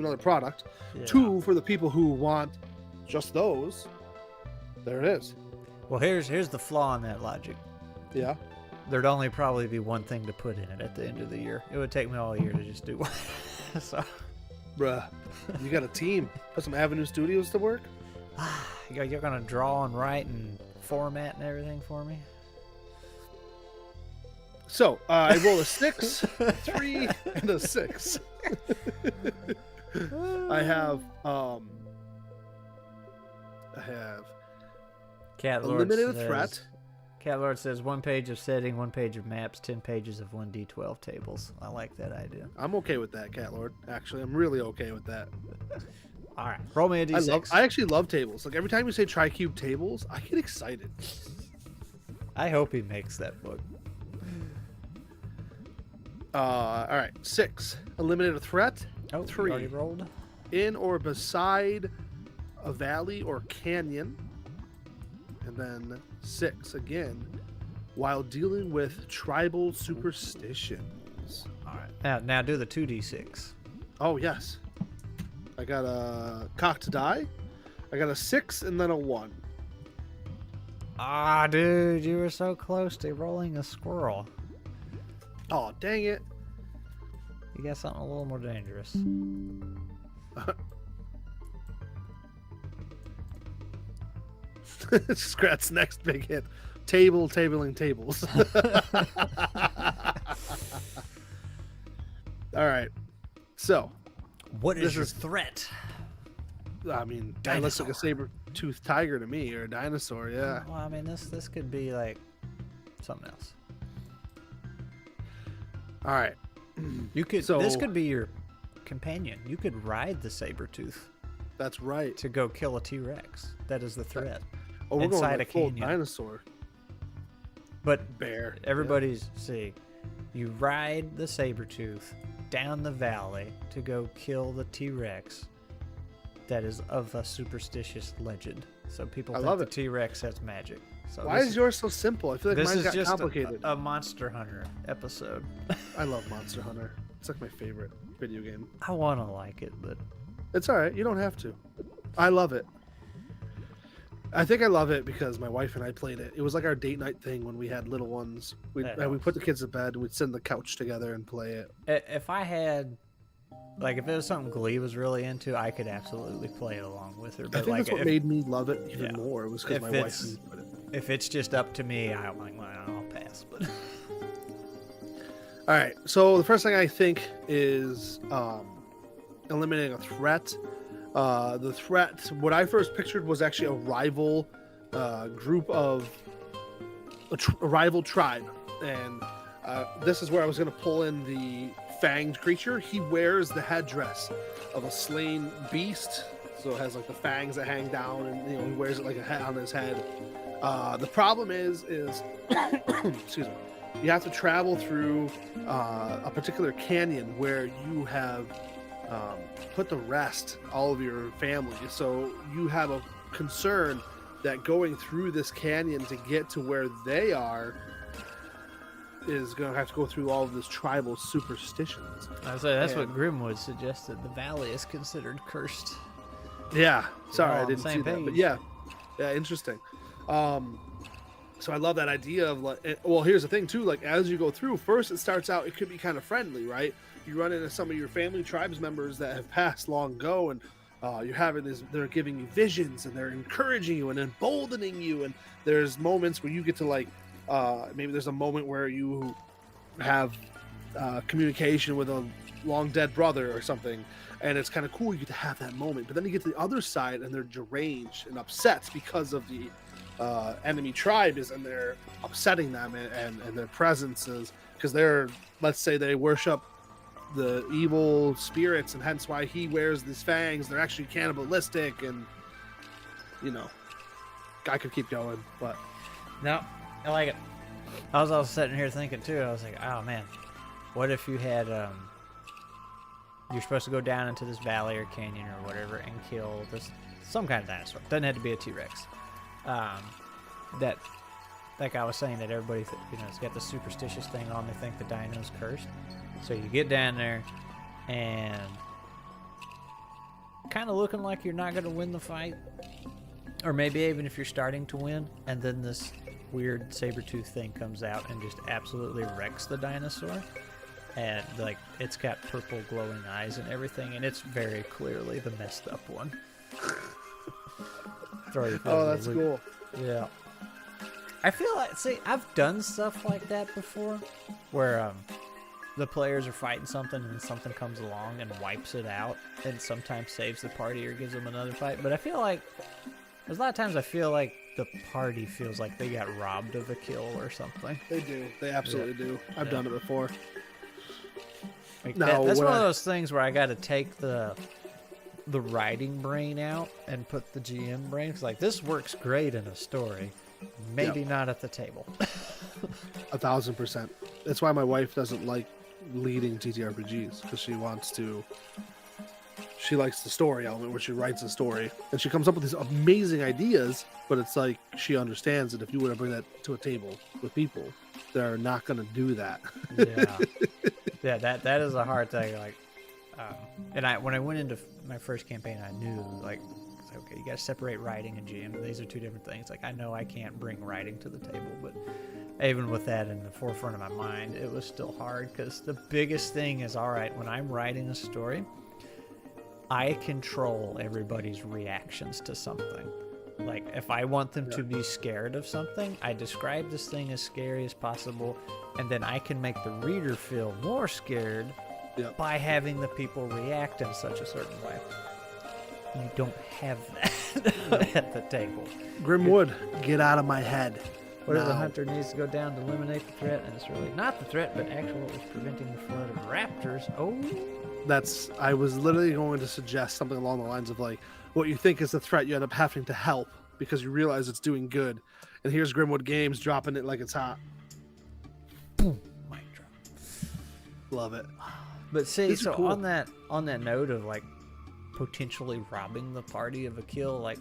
another product. Yeah. 2, for the people who want just those. There it is. Well, here's the flaw in that logic. Yeah. There'd only probably be one thing to put in it at the end of the year. It would take me all year to just do one. So, bruh, you got a team. Put some Avenue Studios to work. You're gonna draw and write and format and everything for me. So I roll a 6, 3, and a 6. I have Cat Lord Eliminated says, Threat. Cat Lord says 1 page of setting, 1 page of maps, 10 pages of 1d12 tables. I like that idea. I'm okay with that, Cat Lord. Actually, I'm really okay with that. All right, roll me a d6. I actually love tables. Like every time you say TriCube tables, I get excited. I hope he makes that book. All right, 6. Eliminate a threat. 3. Already rolled. In or beside a valley or canyon. And then 6 again, while dealing with tribal superstitions. All right, now do the 2d6. Oh yes, I got a cocked die. I got a 6 and then a 1. Ah, dude, you were so close to rolling a squirrel. Oh, dang it. You got something a little more dangerous. Scrat's next big hit. Tabling tables. All right. So, What is This your is- threat? I mean, that looks like a Dinosaur. saber-toothed tiger to me, or a dinosaur, yeah. Well, I mean, this could be like something else. All right. You could. So- This could be your companion. You could ride the saber tooth That's right. to go kill a T-Rex. That is the threat. Oh, we're going inside like a full canyon. dinosaur. But Bear. everybody's see, you ride the saber tooth down the valley to go kill the T-Rex. That is of a superstitious legend. So people I think love the it. T-Rex has magic. So Why is yours so simple? I feel like this mine is got just complicated. a Monster Hunter episode. I love Monster Hunter. It's like my favorite video game. I want to like it, but It's all right. You don't have to. I love it. I think I love it because my wife and I played it. It was like our date night thing when we had little ones. We That put the kids to bed. We'd sit on the couch together and play it. if I had, like, if it was something Glee was really into, I could absolutely play it along with her. I But think like, that's what made me love it even yeah. more. It was because If my wife it's- put it. if it's just up to me, I'm like, well, I'll pass. But All right. So the first thing I think is eliminating a threat. The threat, what I first pictured was actually a rival group of a rival tribe, and this is where I was going to pull in the fanged creature. He wears the headdress of a slain beast, so it has like the fangs that hang down, and he wears it like a hat on his head. The problem is excuse me, you have to travel through a particular canyon where you have put to rest all of your family. So you have a concern that going through this canyon to get to where they are is going to have to go through all of this tribal superstitions. I say that's what And- Grimwood suggested. The valley is considered cursed. Yeah, sorry, all I on the didn't see same that, but page. yeah, interesting. So I love that idea of like, well, here's the thing too. Like as you go through, first it starts out, it could be kind of friendly, right? You run into some of your family tribes members that have passed long ago, and you're having this. They're giving you visions, and they're encouraging you and emboldening you. And there's moments where you get to like, maybe there's a moment where you have communication with a long dead brother or something, and it's kind of cool. You get to have that moment, but then you get to the other side, and they're deranged and upset because of the enemy tribe is, and they're upsetting them, and their presence is because they're, let's say they worship the evil spirits, and hence why he wears these fangs. They're actually cannibalistic, and I could keep going, but No, I like it. I was also sitting here thinking too. I was like, oh man, what if you had you're supposed to go down into this valley or canyon or whatever and kill some kind of dinosaur. Doesn't have to be a T-Rex. That, like I was saying, that everybody has got the superstitious thing on. They think the dino's cursed. So you get down there and kind of looking like you're not going to win the fight, or maybe even if you're starting to win, and then this weird saber-tooth thing comes out and just absolutely wrecks the dinosaur, and like it's got purple glowing eyes and everything, and it's very clearly the messed up one. oh, that's cool. Yeah. I feel like, see, I've done stuff like that before, where the players are fighting something and something comes along and wipes it out, and sometimes saves the party or gives them another fight. But I feel like there's a lot of times I feel like the party feels like they got robbed of a kill or something. They do. They absolutely do. I've Yeah. done it before. Like No, that's what one of I- those things where I got to take the writing brain out and put the GM brain. 'Cause like this works great in a story, maybe not at the table. 1,000%. That's why my wife doesn't like leading TTRPGs, because she likes the story element where she writes the story and she comes up with these amazing ideas, but it's like she understands that if you were to bring that to a table with people, they're not going to do that. Yeah, that is a hard thing. Like, and when I went into my first campaign, I knew like okay, you got to separate writing and GM. These are two different things. Like, I know I can't bring writing to the table, but even with that in the forefront of my mind, it was still hard because the biggest thing is, all right, when I'm writing a story, I control everybody's reactions to something. Like, if I want them to be scared of something, I describe this thing as scary as possible, and then I can make the reader feel more scared by having the people react in such a certain way. You don't have that at the table. Grimwood, get out of my head. What if the hunter needs to go down to eliminate the threat, and it's really not the threat, but actually what was preventing the flood of raptors? Oh. I was literally going to suggest something along the lines of like, what you think is the threat, you end up having to help because you realize it's doing good. And here's Grimwood Games dropping it like it's hot. Boom. Mic drop. Love it. But see, so cool. on that note of like potentially robbing the party of a kill, like,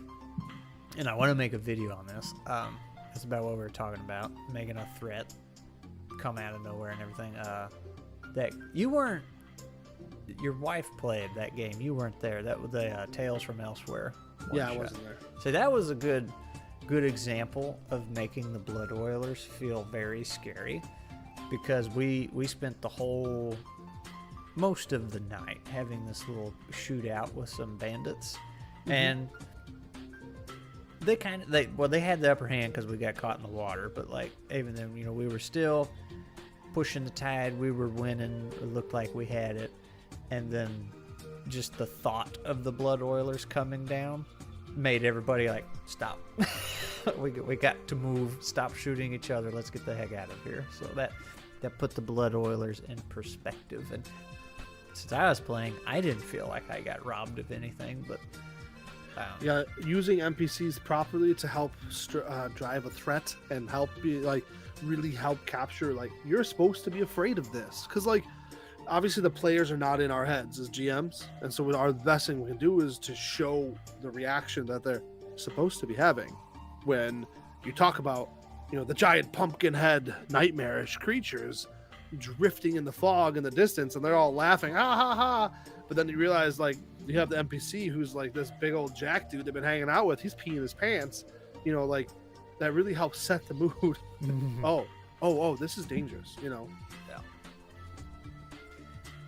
and I want to make a video on this. That's about what we were talking about, making a threat come out of nowhere and everything. That you weren't. Your wife played that game. You weren't there. That was the Tales from Elsewhere. Yeah, I wasn't there. So that was a good example of making the Blood Oilers feel very scary, because we spent most of the night having this little shootout with some bandits, and they had the upper hand because we got caught in the water. But like, even then, we were still pushing the tide. We were winning. It looked like we had it. And then just the thought of the Blood Oilers coming down made everybody like, stop. we got to move. Stop shooting each other. Let's get the heck out of here. So that put the Blood Oilers in perspective. And since I was playing, I didn't feel like I got robbed of anything. But yeah, using NPCs properly to help drive a threat and help really help capture, like, you're supposed to be afraid of this, because like, obviously the players are not in our heads as GMs, and so the best thing we can do is to show the reaction that they're supposed to be having when you talk about, the giant pumpkin head nightmarish creatures drifting in the fog in the distance, and they're all laughing, ha ha ha. But then you realize, like, you have the NPC who's like this big old jack dude they've been hanging out with. He's peeing his pants. Like, that really helps set the mood. oh, this is dangerous. Yeah.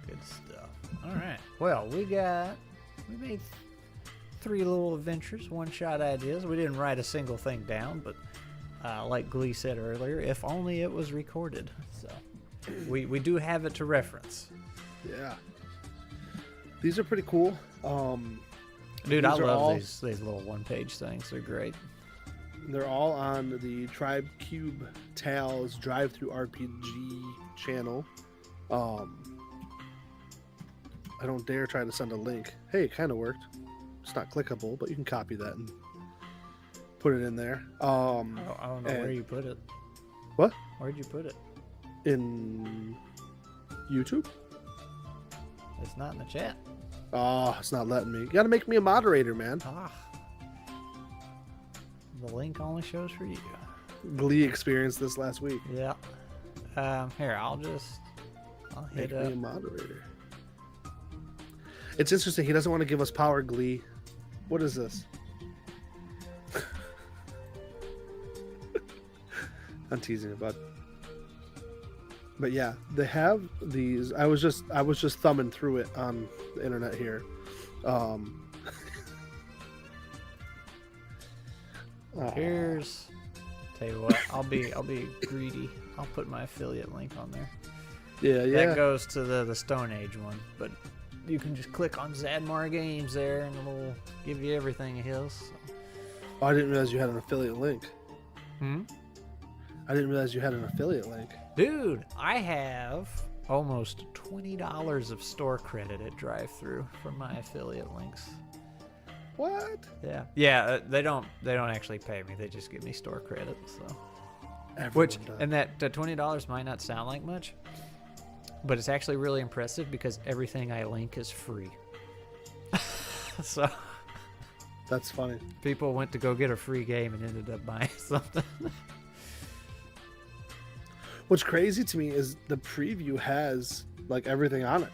Good stuff. All right. Well, we made 3 little adventures, one-shot ideas. We didn't write a single thing down, but like Glee said earlier, if only it was recorded. So we do have it to reference. Yeah. These are pretty cool. Dude, I love these little one-page things. They're great. They're all on the Tribe Cube Tales Drive-Thru RPG channel. I don't dare try to send a link. Hey, it kind of worked. It's not clickable, but you can copy that and put it in there. I don't know where you put it. What? Where'd you put it? In YouTube. It's not in the chat. Oh, it's not letting me. You gotta make me a moderator, man. The link only shows for you. Glee experienced this last week. Yeah. Here, I'll hit me a moderator. It's interesting. He doesn't want to give us power, Glee. What is this? I'm teasing about. But yeah, they have these. I was just thumbing through it on the internet here. Here's. Tell you what, I'll be greedy. I'll put my affiliate link on there. Yeah. That goes to the Stone Age one, but you can just click on Zadmar Games there, and it'll give you everything of his. So. Oh, I didn't realize you had an affiliate link. I didn't realize you had an affiliate link. Dude, I have almost $20 of store credit at Drive-Thru from my affiliate links. What? Yeah. They don't actually pay me. They just give me store credit. So, and that $20 might not sound like much, but it's actually really impressive because everything I link is free. So that's funny. People went to go get a free game and ended up buying something. What's crazy to me is the preview has like everything on it.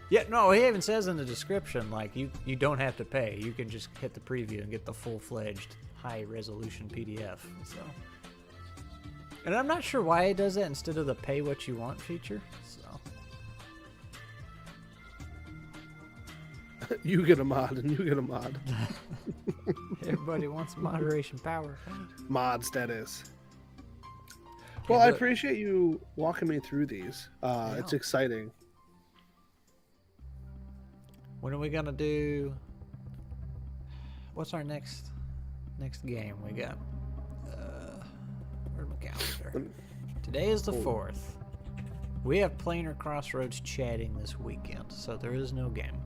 Yeah, no, he even says in the description, like, you don't have to pay. You can just hit the preview and get the full-fledged high-resolution PDF. So, and I'm not sure why he does that instead of the pay what you want feature. So, You get a mod and you get a mod. everybody wants moderation power. Mods, that is. Well, I appreciate you walking me through these. It's exciting. When are we gonna do? What's our next game? We got. Where's my calendar? Today is the 4th. We have Planar Crossroads chatting this weekend, so there is no game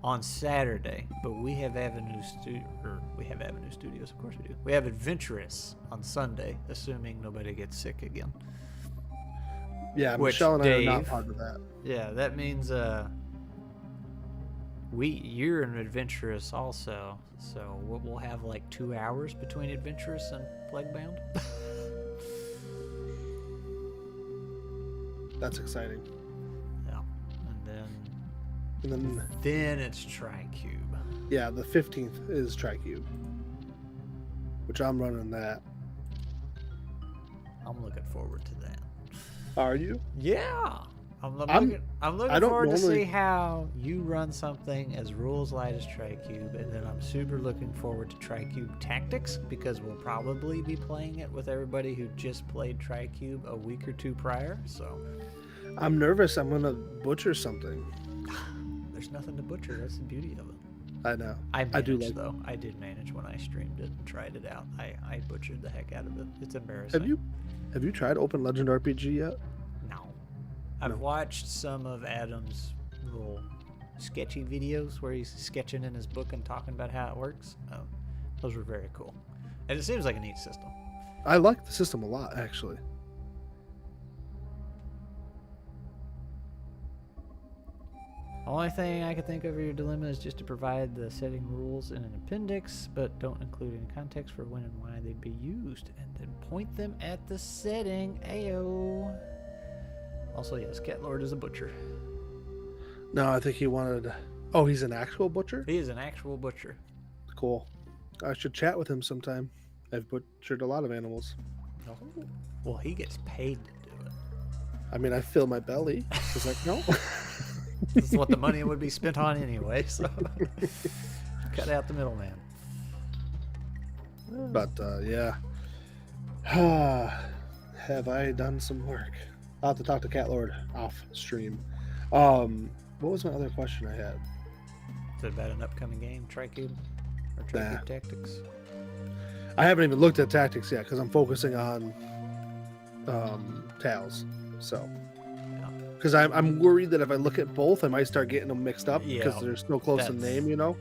on Saturday. But we have Avenue Studios, of course we do. We have Adventurous on Sunday, assuming nobody gets sick again. Yeah, Which Michelle and Dave, I are not part of that. Yeah, that means you're an Adventurous also, so we'll have like 2 hours between Adventurous and Plaguebound. That's exciting. Yeah, and then it's TriCube. Yeah, the 15th is TriCube, which I'm running that. I'm looking forward to that. Are you? Yeah. I'm looking forward to see how you run something as rules light as TriCube, and then I'm super looking forward to TriCube Tactics, because we'll probably be playing it with everybody who just played TriCube a week or 2 prior. So I'm nervous. I'm gonna butcher something. There's nothing to butcher. That's the beauty of it. I know. I do like though. I did manage when I streamed it and tried it out. I butchered the heck out of it. It's embarrassing. Have you tried Open Legend RPG yet? No. I've watched some of Adam's little sketchy videos where he's sketching in his book and talking about how it works. Those were very cool. And it seems like a neat system. I like the system a lot, actually. Only thing I can think of for your dilemma is just to provide the setting rules in an appendix, but don't include any context for when and why they'd be used, and then point them at the setting. Ayo. Also, yes, Cat Lord is a butcher. No, I think he wanted... Oh, he's an actual butcher? He is an actual butcher. Cool. I should chat with him sometime. I've butchered a lot of animals. Oh. Well, he gets paid to do it. I mean, I fill my belly. He's like, no. This is what the money would be spent on anyway, so cut out the middleman. But, yeah. Have I done some work? I'll have to talk to Cat Lord off stream. What was my other question I had? Is it about an upcoming game, TriCube? Or TriCube Tactics? I haven't even looked at Tactics yet because I'm focusing on Tales. So, because I'm worried that if I look at both, I might start getting them mixed up because they're so close in name, you know?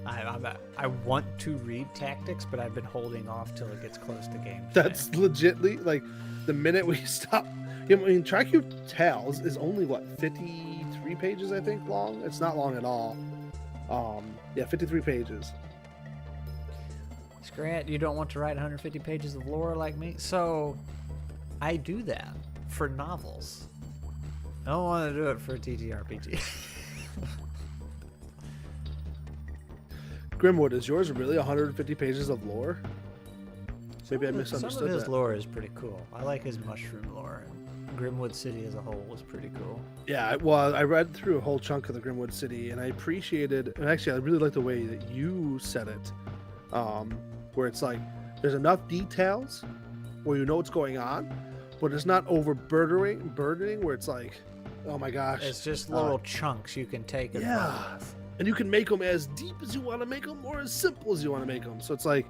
I want to read Tactics, but I've been holding off till it gets close to game. That's legitly, like, the minute we stop... I mean, TriCube Tales is only, 53 pages, I think, long? It's not long at all. Yeah, 53 pages. Scrat, you don't want to write 150 pages of lore like me? So, I do that for novels. I don't want to do it for a TTRPG. Grimwood, is yours really 150 pages of lore? Maybe I misunderstood Some of his that. lore is pretty cool. I like his mushroom lore. Grimwood City as a whole was pretty cool. Yeah, well, I read through a whole chunk of the Grimwood City, and I appreciated, and actually I really like the way that you said it, where it's like, there's enough details where you know what's going on, but it's not burdening where it's like, oh my gosh. It's just little chunks you can take and run with. And you can make them as deep as you want to make them or as simple as you want to make them. So it's like,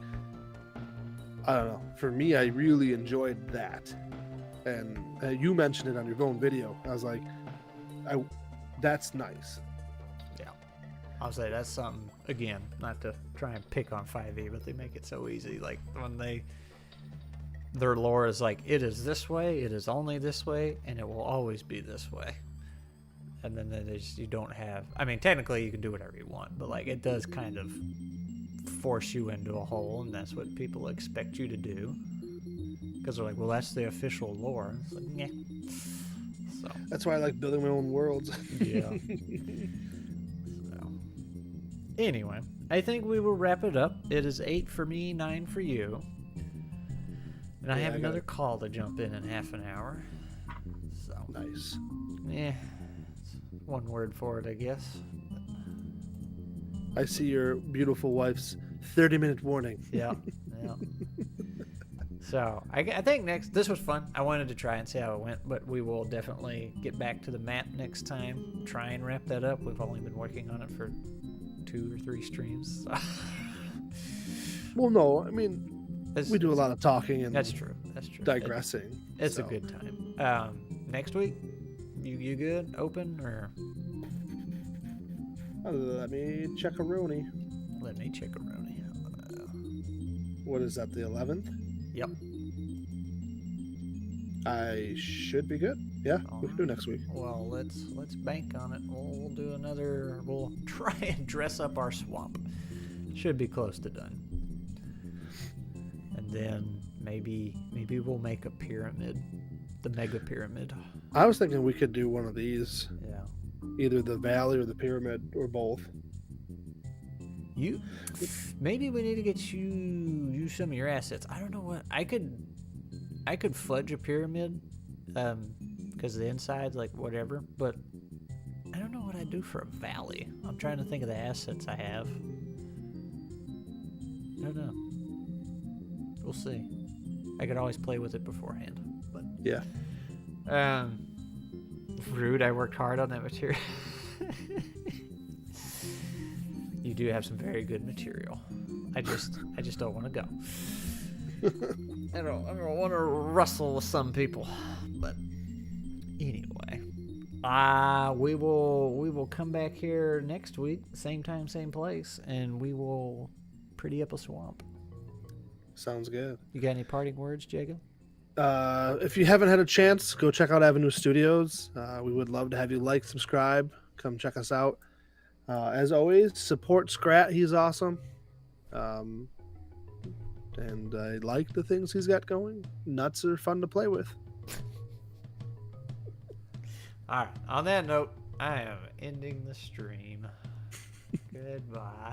I don't know. For me, I really enjoyed that. And you mentioned it on your own video. I was like, that's nice. Yeah. I'll say that's something, again, not to try and pick on 5e, but they make it so easy. Like, when their lore is like, it is this way, it is only this way, and it will always be this way. And then you don't have, I mean, technically you can do whatever you want, but like, it does kind of force you into a hole, and that's what people expect you to do. Because they're like, well, that's the official lore. It's like, yeah. So That's why I like building my own worlds. yeah. So anyway, I think we will wrap it up. It is 8 for me, 9 for you. And I have another call to jump in half an hour. So Nice. yeah, one word for it, I guess. I see your beautiful wife's 30-minute warning. Yeah, yeah. So I think this was fun. I wanted to try and see how it went, but we will definitely get back to the map next time. Try and wrap that up. We've only been working on it for 2 or 3 streams. So. Well, no, I mean, we do a lot of talking and that's true. That's true. Digressing. It's a good time. Next week, you good? Open or? Let me check a Rooney. Let me check a Rooney. What is that? The 11th? Yep. I should be good. Yeah, we can do next week. Well, let's bank on it. We'll do another. We'll try and dress up our swamp. Should be close to done. And then maybe we'll make a pyramid, the mega pyramid. I was thinking we could do one of these. Yeah. Either the valley or the pyramid or both. Maybe we need to get you some of your assets. I don't know what I could fudge a pyramid, because the inside's like whatever. But I don't know what I'd do for a valley. I'm trying to think of the assets I have. I don't know. We'll see. I could always play with it beforehand. But yeah. Rude. I worked hard on that material. You do have some very good material. I just don't want to go. I don't want to wrestle with some people. But anyway, we will come back here next week, same time, same place, and we will pretty up a swamp. Sounds good. You got any parting words, Jacob? If you haven't had a chance, go check out Avenue Studios. We would love to have you like, subscribe, come check us out. As always, support Scrat. He's awesome. And I like the things he's got going. Nuts are fun to play with. All right. On that note, I am ending the stream. Goodbye.